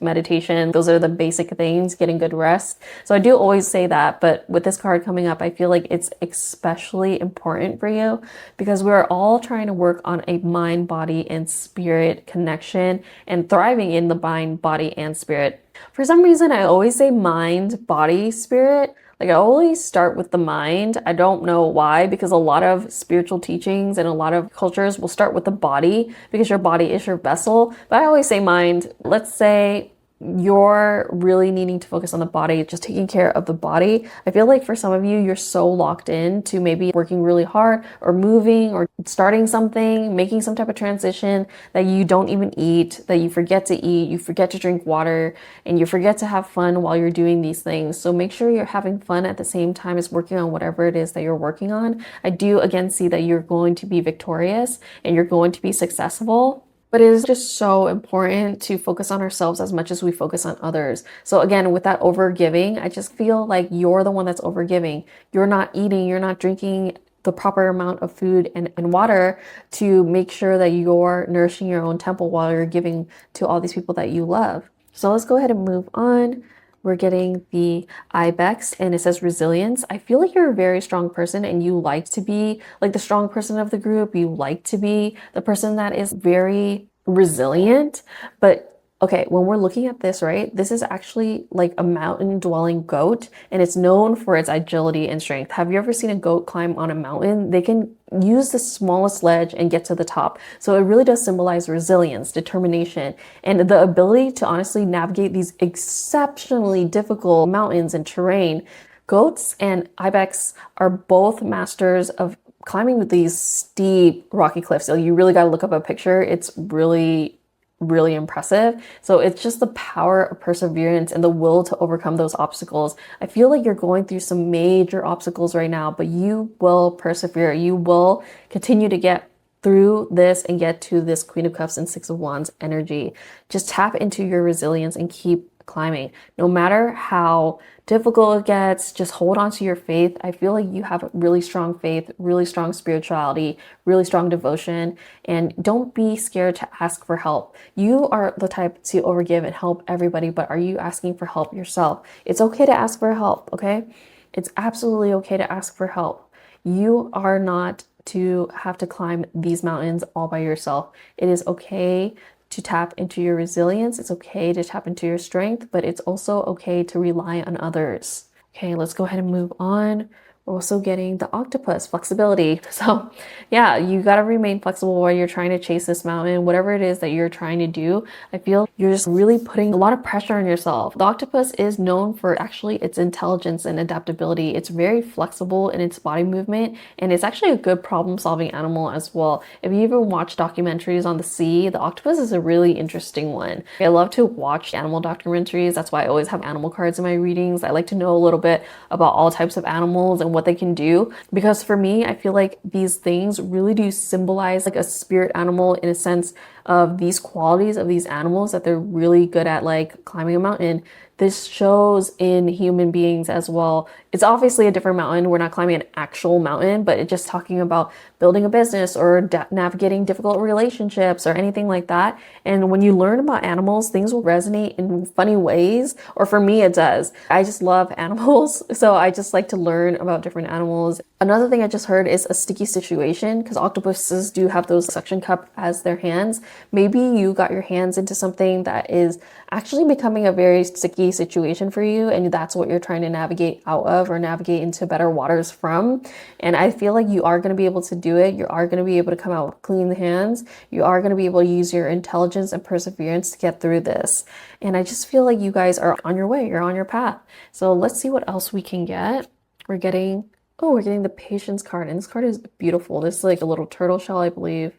meditation, those are the basic things, getting good rest. So I do always say that, but with this card coming up, I feel like it's especially important for you, because we're all trying to work on a mind, body, and spirit connection and thriving in the mind, body, and spirit. For some reason, I always say mind, body, spirit. Like I always start with the mind. I don't know why, because a lot of spiritual teachings and a lot of cultures will start with the body because your body is your vessel. But I always say mind. Let's say you're really needing to focus on the body, just taking care of the body. I feel like for some of you, you're so locked in to maybe working really hard or moving or starting something, making some type of transition that you don't even eat, that you forget to eat, you forget to drink water, and you forget to have fun while you're doing these things. So make sure you're having fun at the same time as working on whatever it is that you're working on. I do again see that you're going to be victorious and you're going to be successful. But it is just so important to focus on ourselves as much as we focus on others. So again, with that overgiving, I just feel like you're the one that's overgiving. You're not eating, you're not drinking the proper amount of food and water to make sure that you're nourishing your own temple while you're giving to all these people that you love. So let's go ahead and move on. We're getting the ibex and it says resilience. I feel like you're a very strong person and you like to be like the strong person of the group. You like to be the person that is very resilient. But okay, when we're looking at this, right, this is actually like a mountain dwelling goat and it's known for its agility and strength. Have you ever seen a goat climb on a mountain? They can use the smallest ledge and get to the top. So it really does symbolize resilience, determination, and the ability to honestly navigate these exceptionally difficult mountains and terrain. Goats and ibex are both masters of climbing with these steep rocky cliffs. So you really got to look up a picture. It's really impressive. So it's just the power of perseverance and the will to overcome those obstacles. I feel like you're going through some major obstacles right now, but you will persevere. You will continue to get through this and get to this Queen of Cups and Six of Wands energy. Just tap into your resilience and keep climbing. No matter how difficult it gets, just hold on to your faith. I feel like you have really strong faith, really strong spirituality, really strong devotion, and don't be scared to ask for help. You are the type to overgive and help everybody, but are you asking for help yourself? It's okay to ask for help, okay? It's absolutely okay to ask for help. You are not to have to climb these mountains all by yourself. It is okay to tap into your resilience. It's okay to tap into your strength, but it's also okay to rely on others. Okay, let's go ahead and move on. We're also getting the octopus, flexibility. So yeah, you got to remain flexible while you're trying to chase this mountain, whatever it is that you're trying to do. I feel you're just really putting a lot of pressure on yourself. The octopus is known for actually its intelligence and adaptability. It's very flexible in its body movement, and it's actually a good problem-solving animal as well. If you even watch documentaries on the sea, the octopus is a really interesting one. I love to watch animal documentaries. That's why I always have animal cards in my readings. I like to know a little bit about all types of animals and what they can do, because for me, I feel like these things really do symbolize like a spirit animal in a sense of these qualities of these animals that they're really good at, like climbing a mountain. This shows in human beings as well. It's obviously a different mountain. We're not climbing an actual mountain, but it's just talking about building a business or navigating difficult relationships or anything like that. And when you learn about animals, things will resonate in funny ways, or for me, it does. I just love animals, so I just like to learn about different animals. Another thing I just heard is a sticky situation, because octopuses do have those suction cup as their hands. Maybe you got your hands into something that is actually becoming a very sticky situation for you, and that's what you're trying to navigate out of or navigate into better waters from. And I feel like you are going to be able to do it. You are going to be able to come out with clean hands. You are going to be able to use your intelligence and perseverance to get through this. And I just feel like you guys are on your way. You're on your path. So let's see what else we can get. We're getting the patience card, and this card is beautiful. This is like a little turtle shell, I believe.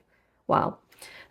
Wow.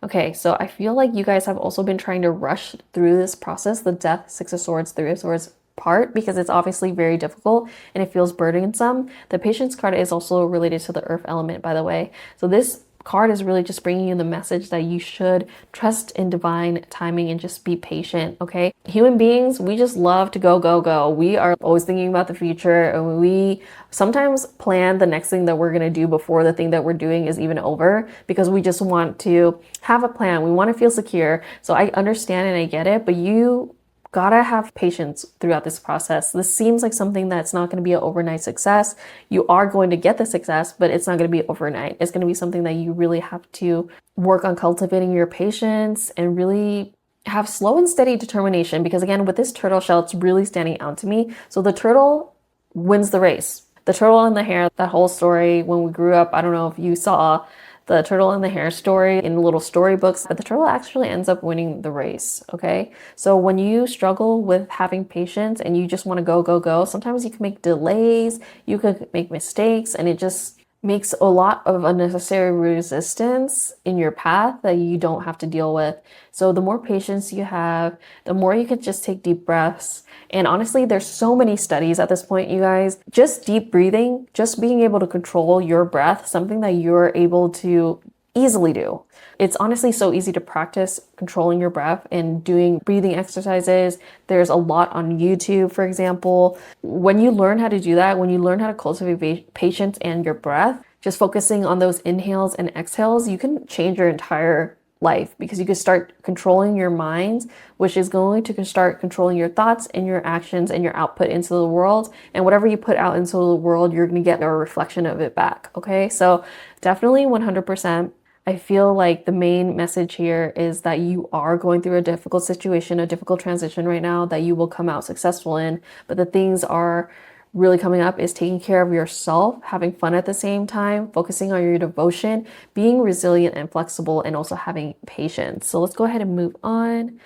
Okay, so I feel like you guys have also been trying to rush through this process, the Death, Six of Swords, Three of Swords part, because it's obviously very difficult and it feels burdensome. The Patience card is also related to the earth element, by the way. So this card is really just bringing you the message that you should trust in divine timing and just be patient, okay? Human beings, we just love to go, go, go. We are always thinking about the future, and we sometimes plan the next thing that we're going to do before the thing that we're doing is even over, because we just want to have a plan. We want to feel secure. So I understand and I get it, but you gotta have patience throughout this process. This seems like something that's not going to be an overnight success. You are going to get the success, but it's not going to be overnight. It's going to be something that you really have to work on cultivating your patience and really have slow and steady determination, because again, with this turtle shell, it's really standing out to me. So the turtle wins the race. The turtle and the hare, that whole story when we grew up, I don't know if you saw the turtle and the hare story in little storybooks, but the turtle actually ends up winning the race, okay? So when you struggle with having patience and you just want to go, go, go, sometimes you can make delays, you could make mistakes, and it just makes a lot of unnecessary resistance in your path that you don't have to deal with. So the more patience you have, the more you could just take deep breaths. And honestly, there's so many studies at this point, you guys. Just deep breathing, just being able to control your breath, something that you're able to easily do. It's honestly so easy to practice controlling your breath and doing breathing exercises. There's a lot on YouTube, for example. When you learn how to do that, when you learn how to cultivate patience and your breath, just focusing on those inhales and exhales, you can change your entire life because you can start controlling your mind, which is going to start controlling your thoughts and your actions and your output into the world. And whatever you put out into the world, you're going to get a reflection of it back. Okay, so definitely 100%. I feel like the main message here is that you are going through a difficult situation, a difficult transition right now that you will come out successful in. But the things are really coming up is taking care of yourself, having fun at the same time, focusing on your devotion, being resilient and flexible, and also having patience. So let's go ahead and move on.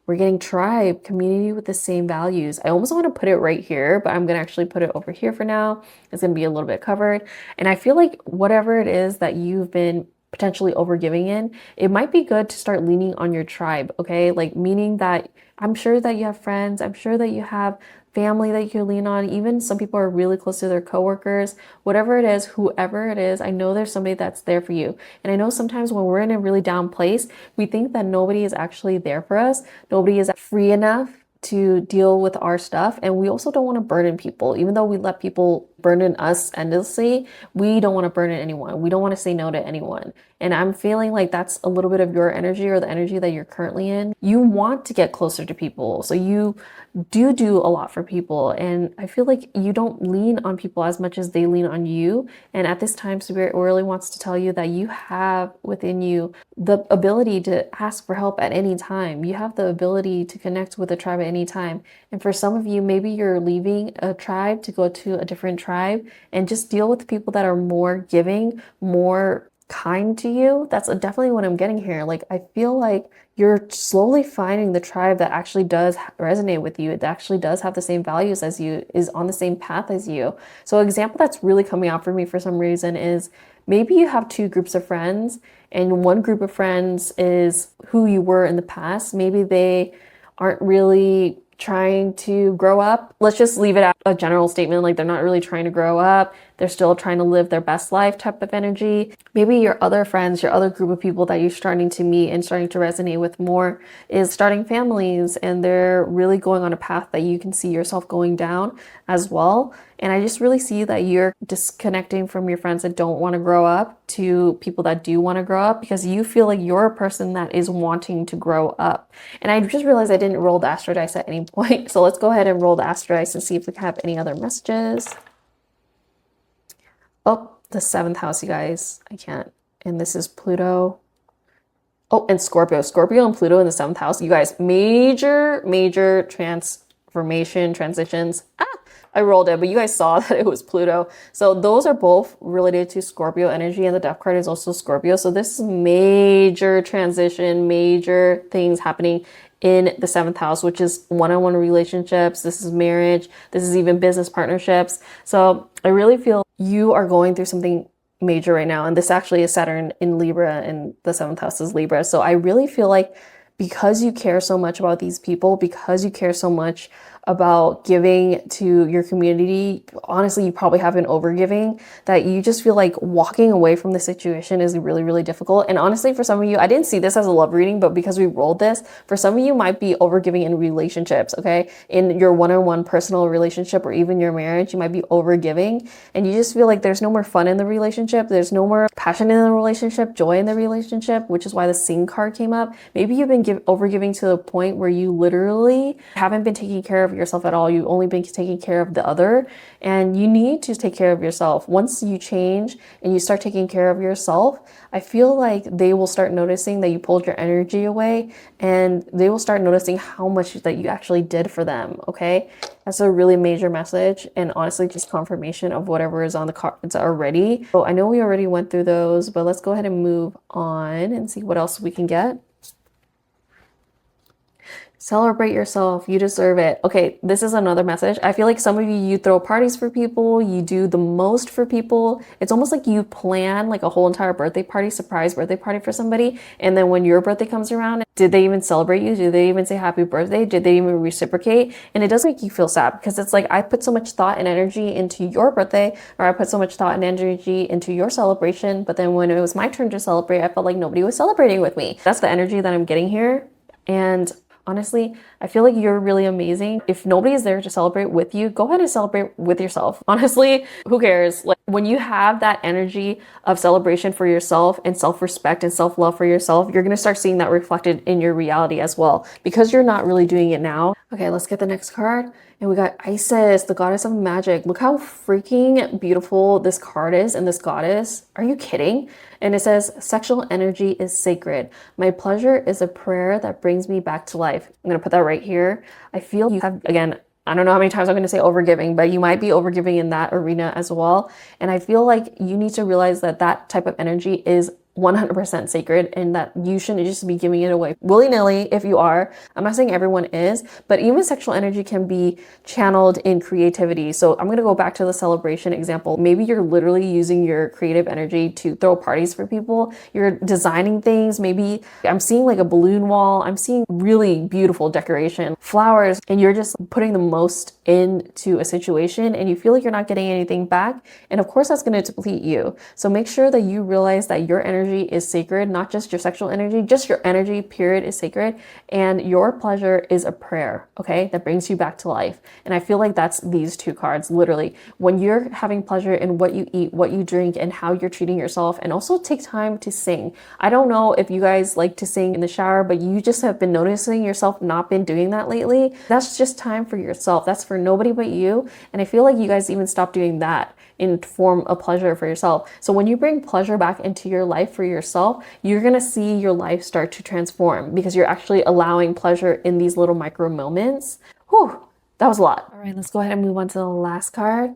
We're getting tribe, community with the same values. I almost want to put it right here, but I'm going to actually put it over here for now. It's going to be a little bit covered. And I feel like whatever it is that you've been potentially overgiving in, it might be good to start leaning on your tribe, okay? Like meaning that I'm sure that you have friends, I'm sure that you have family that you can lean on. Even some people are really close to their coworkers, whatever it is, whoever it is, I know there's somebody that's there for you. And I know sometimes when we're in a really down place, we think that nobody is actually there for us. Nobody is free enough to deal with our stuff. And we also don't want to burden people. Even though we let people burden us endlessly, we don't want to burden anyone. We don't want to say no to anyone. And I'm feeling like that's a little bit of your energy or the energy that you're currently in. You want to get closer to people. So you do a lot for people. And I feel like you don't lean on people as much as they lean on you. And at this time, Spirit really wants to tell you that you have within you the ability to ask for help at any time. You have the ability to connect with a tribe at any time. And for some of you, maybe you're leaving a tribe to go to a different tribe and just deal with people that are more giving, more kind to you. That's definitely what I'm getting here. Like, I feel like you're slowly finding the tribe that actually does resonate with you. It actually does have the same values as you, is on the same path as you. So an example that's really coming out for me for some reason is maybe you have two groups of friends, and one group of friends is who you were in the past. Maybe they aren't really trying to grow up. Let's just leave it at a general statement, like they're not really trying to grow up. They're still trying to live their best life type of energy. Maybe your other friends, your other group of people that you're starting to meet and starting to resonate with more is starting families, and they're really going on a path that you can see yourself going down as well. And I just really see that you're disconnecting from your friends that don't want to grow up to people that do want to grow up, because you feel like you're a person that is wanting to grow up. And I just realized I didn't roll the astro dice at any point. So let's go ahead and roll the astro dice and see if we can have any other messages. Oh, the 7th house, you guys. I can't. And this is Pluto. Oh, and Scorpio. Scorpio and Pluto in the 7th house. You guys, major transformation, transitions. I rolled it, but you guys saw that it was Pluto. So those are both related to Scorpio energy, and the Death card is also Scorpio. So this is major transition, major things happening in the 7th house, which is one-on-one relationships. This is marriage. This is even business partnerships. So I really feel you are going through something major right now. And this actually is Saturn in Libra, and the 7th house is Libra. So I really feel like because you care so much about these people, because you care so much about giving to your community, honestly, you probably have been overgiving, that you just feel like walking away from the situation is really, really difficult. And honestly, for some of you, I didn't see this as a love reading, but because we rolled this, for some of you might be overgiving in relationships, okay? In your one-on-one personal relationship or even your marriage, you might be overgiving, and you just feel like there's no more fun in the relationship, there's no more passion in the relationship, joy in the relationship, which is why the Sing card came up. Maybe you've been overgiving to the point where you literally haven't been taking care of yourself at all. You've only been taking care of the other, and you need to take care of yourself. Once you change and you start taking care of yourself, I feel like they will start noticing that you pulled your energy away, and they will start noticing how much that you actually did for them, okay? That's a really major message, and honestly just confirmation of whatever is on the cards already. So I know we already went through those, but let's go ahead and move on and see what else we can get. Celebrate yourself. You deserve it. Okay, this is another message. I feel like some of you throw parties for people, you do the most for people. It's almost like you plan like a whole entire birthday party, surprise birthday party for somebody. And then when your birthday comes around, did they even celebrate you? Did they even say happy birthday? Did they even reciprocate? And it does make you feel sad because it's like, I put so much thought and energy into your birthday, or I put so much thought and energy into your celebration. But then when it was my turn to celebrate, I felt like nobody was celebrating with me. That's the energy that I'm getting here. And honestly, I feel like you're really amazing. If nobody is there to celebrate with you, go ahead and celebrate with yourself. Honestly, who cares? Like, when you have that energy of celebration for yourself and self-respect and self-love for yourself, you're going to start seeing that reflected in your reality as well, because you're not really doing it now. Okay, let's get the next card. And we got Isis, the goddess of magic. Look how freaking beautiful this card is and this goddess. Are you kidding? And it says, sexual energy is sacred. My pleasure is a prayer that brings me back to life. I'm going to put that right here. I feel you have, again, I don't know how many times I'm going to say overgiving, but you might be overgiving in that arena as well. And I feel like you need to realize that that type of energy is 100% sacred, and that you shouldn't just be giving it away willy-nilly. If you are, I'm not saying everyone is, but even sexual energy can be channeled in creativity. So I'm going to go back to the celebration example. Maybe you're literally using your creative energy to throw parties for people. You're designing things. Maybe I'm seeing like a balloon wall. I'm seeing really beautiful decoration, flowers, and you're just putting the most into a situation, and you feel like you're not getting anything back. And of course that's going to deplete you. So make sure that you realize that your energy is sacred, not just your sexual energy, just your energy period is sacred, and your pleasure is a prayer, okay, that brings you back to life. And I feel like that's these two cards. Literally, when you're having pleasure in what you eat, what you drink, and how you're treating yourself, and also take time to sing. I don't know if you guys like to sing in the shower, but you just have been noticing yourself not been doing that lately. That's just time for yourself. That's for nobody but you. And I feel like you guys even stopped doing that in form of pleasure for yourself. So when you bring pleasure back into your life for yourself, you're gonna see your life start to transform, because you're actually allowing pleasure in these little micro moments. Whew, that was a lot. All right, let's go ahead and move on to the last card.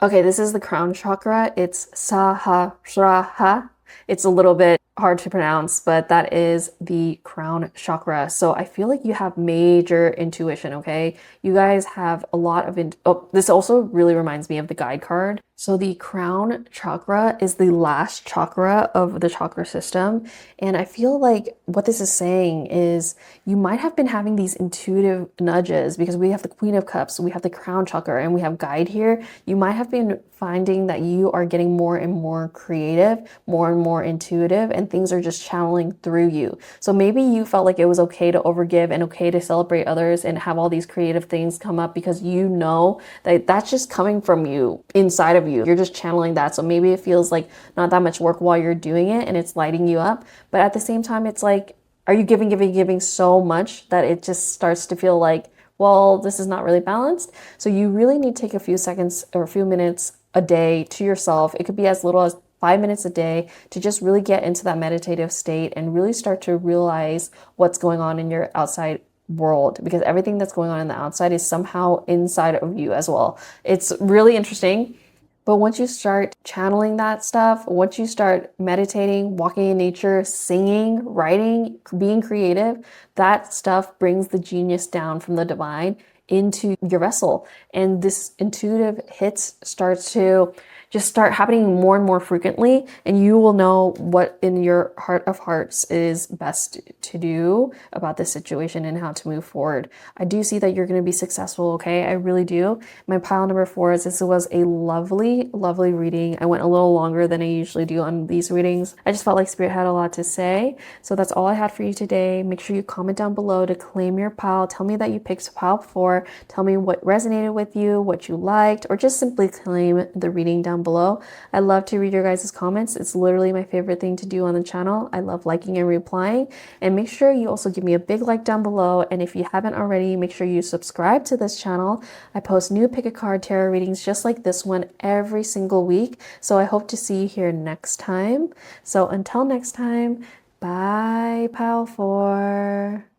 Okay, this is the crown chakra. It's Sahasraha. It's a little bit hard to pronounce, but that is the crown chakra. So I feel like you have major intuition, okay? You guys have a lot of, oh, this also really reminds me of the guide card. So the crown chakra is the last chakra of the chakra system. And I feel like what this is saying is you might have been having these intuitive nudges, because we have the Queen of Cups, we have the crown chakra, and we have guide here. You might have been finding that you are getting more and more creative, more and more intuitive, and things are just channeling through you. So maybe you felt like it was okay to overgive and okay to celebrate others and have all these creative things come up, because you know that that's just coming from you, inside of you. You're just channeling that. So maybe it feels like not that much work while you're doing it and it's lighting you up. But at the same time, it's like, are you giving so much that it just starts to feel like, well, this is not really balanced? So you really need to take a few seconds or a few minutes a day to yourself. It could be as little as 5 minutes a day to just really get into that meditative state and really start to realize what's going on in your outside world, because everything that's going on in the outside is somehow inside of you as well. It's really interesting. But once you start channeling that stuff, once you start meditating, walking in nature, singing, writing, being creative, that stuff brings the genius down from the divine into your vessel. And this intuitive hits starts to just start happening more and more frequently, and you will know what in your heart of hearts is best to do about this situation and how to move forward. I do see that you're going to be successful, okay? I really do. My pile number 4 is, this was a lovely, lovely reading. I went a little longer than I usually do on these readings. I just felt like Spirit had a lot to say. So that's all I had for you today. Make sure you comment down below to claim your pile. Tell me that you picked pile 4. Tell me what resonated with you, what you liked, or just simply claim the reading down below. below. I love to read your guys' comments. It's literally my favorite thing to do on the channel. I love liking and replying. And make sure you also give me a big like down below. And if you haven't already, make sure you subscribe to this channel. I post new pick a card tarot readings just like this one every single week. So I hope to see you here next time. So until next time, bye, Pal 4.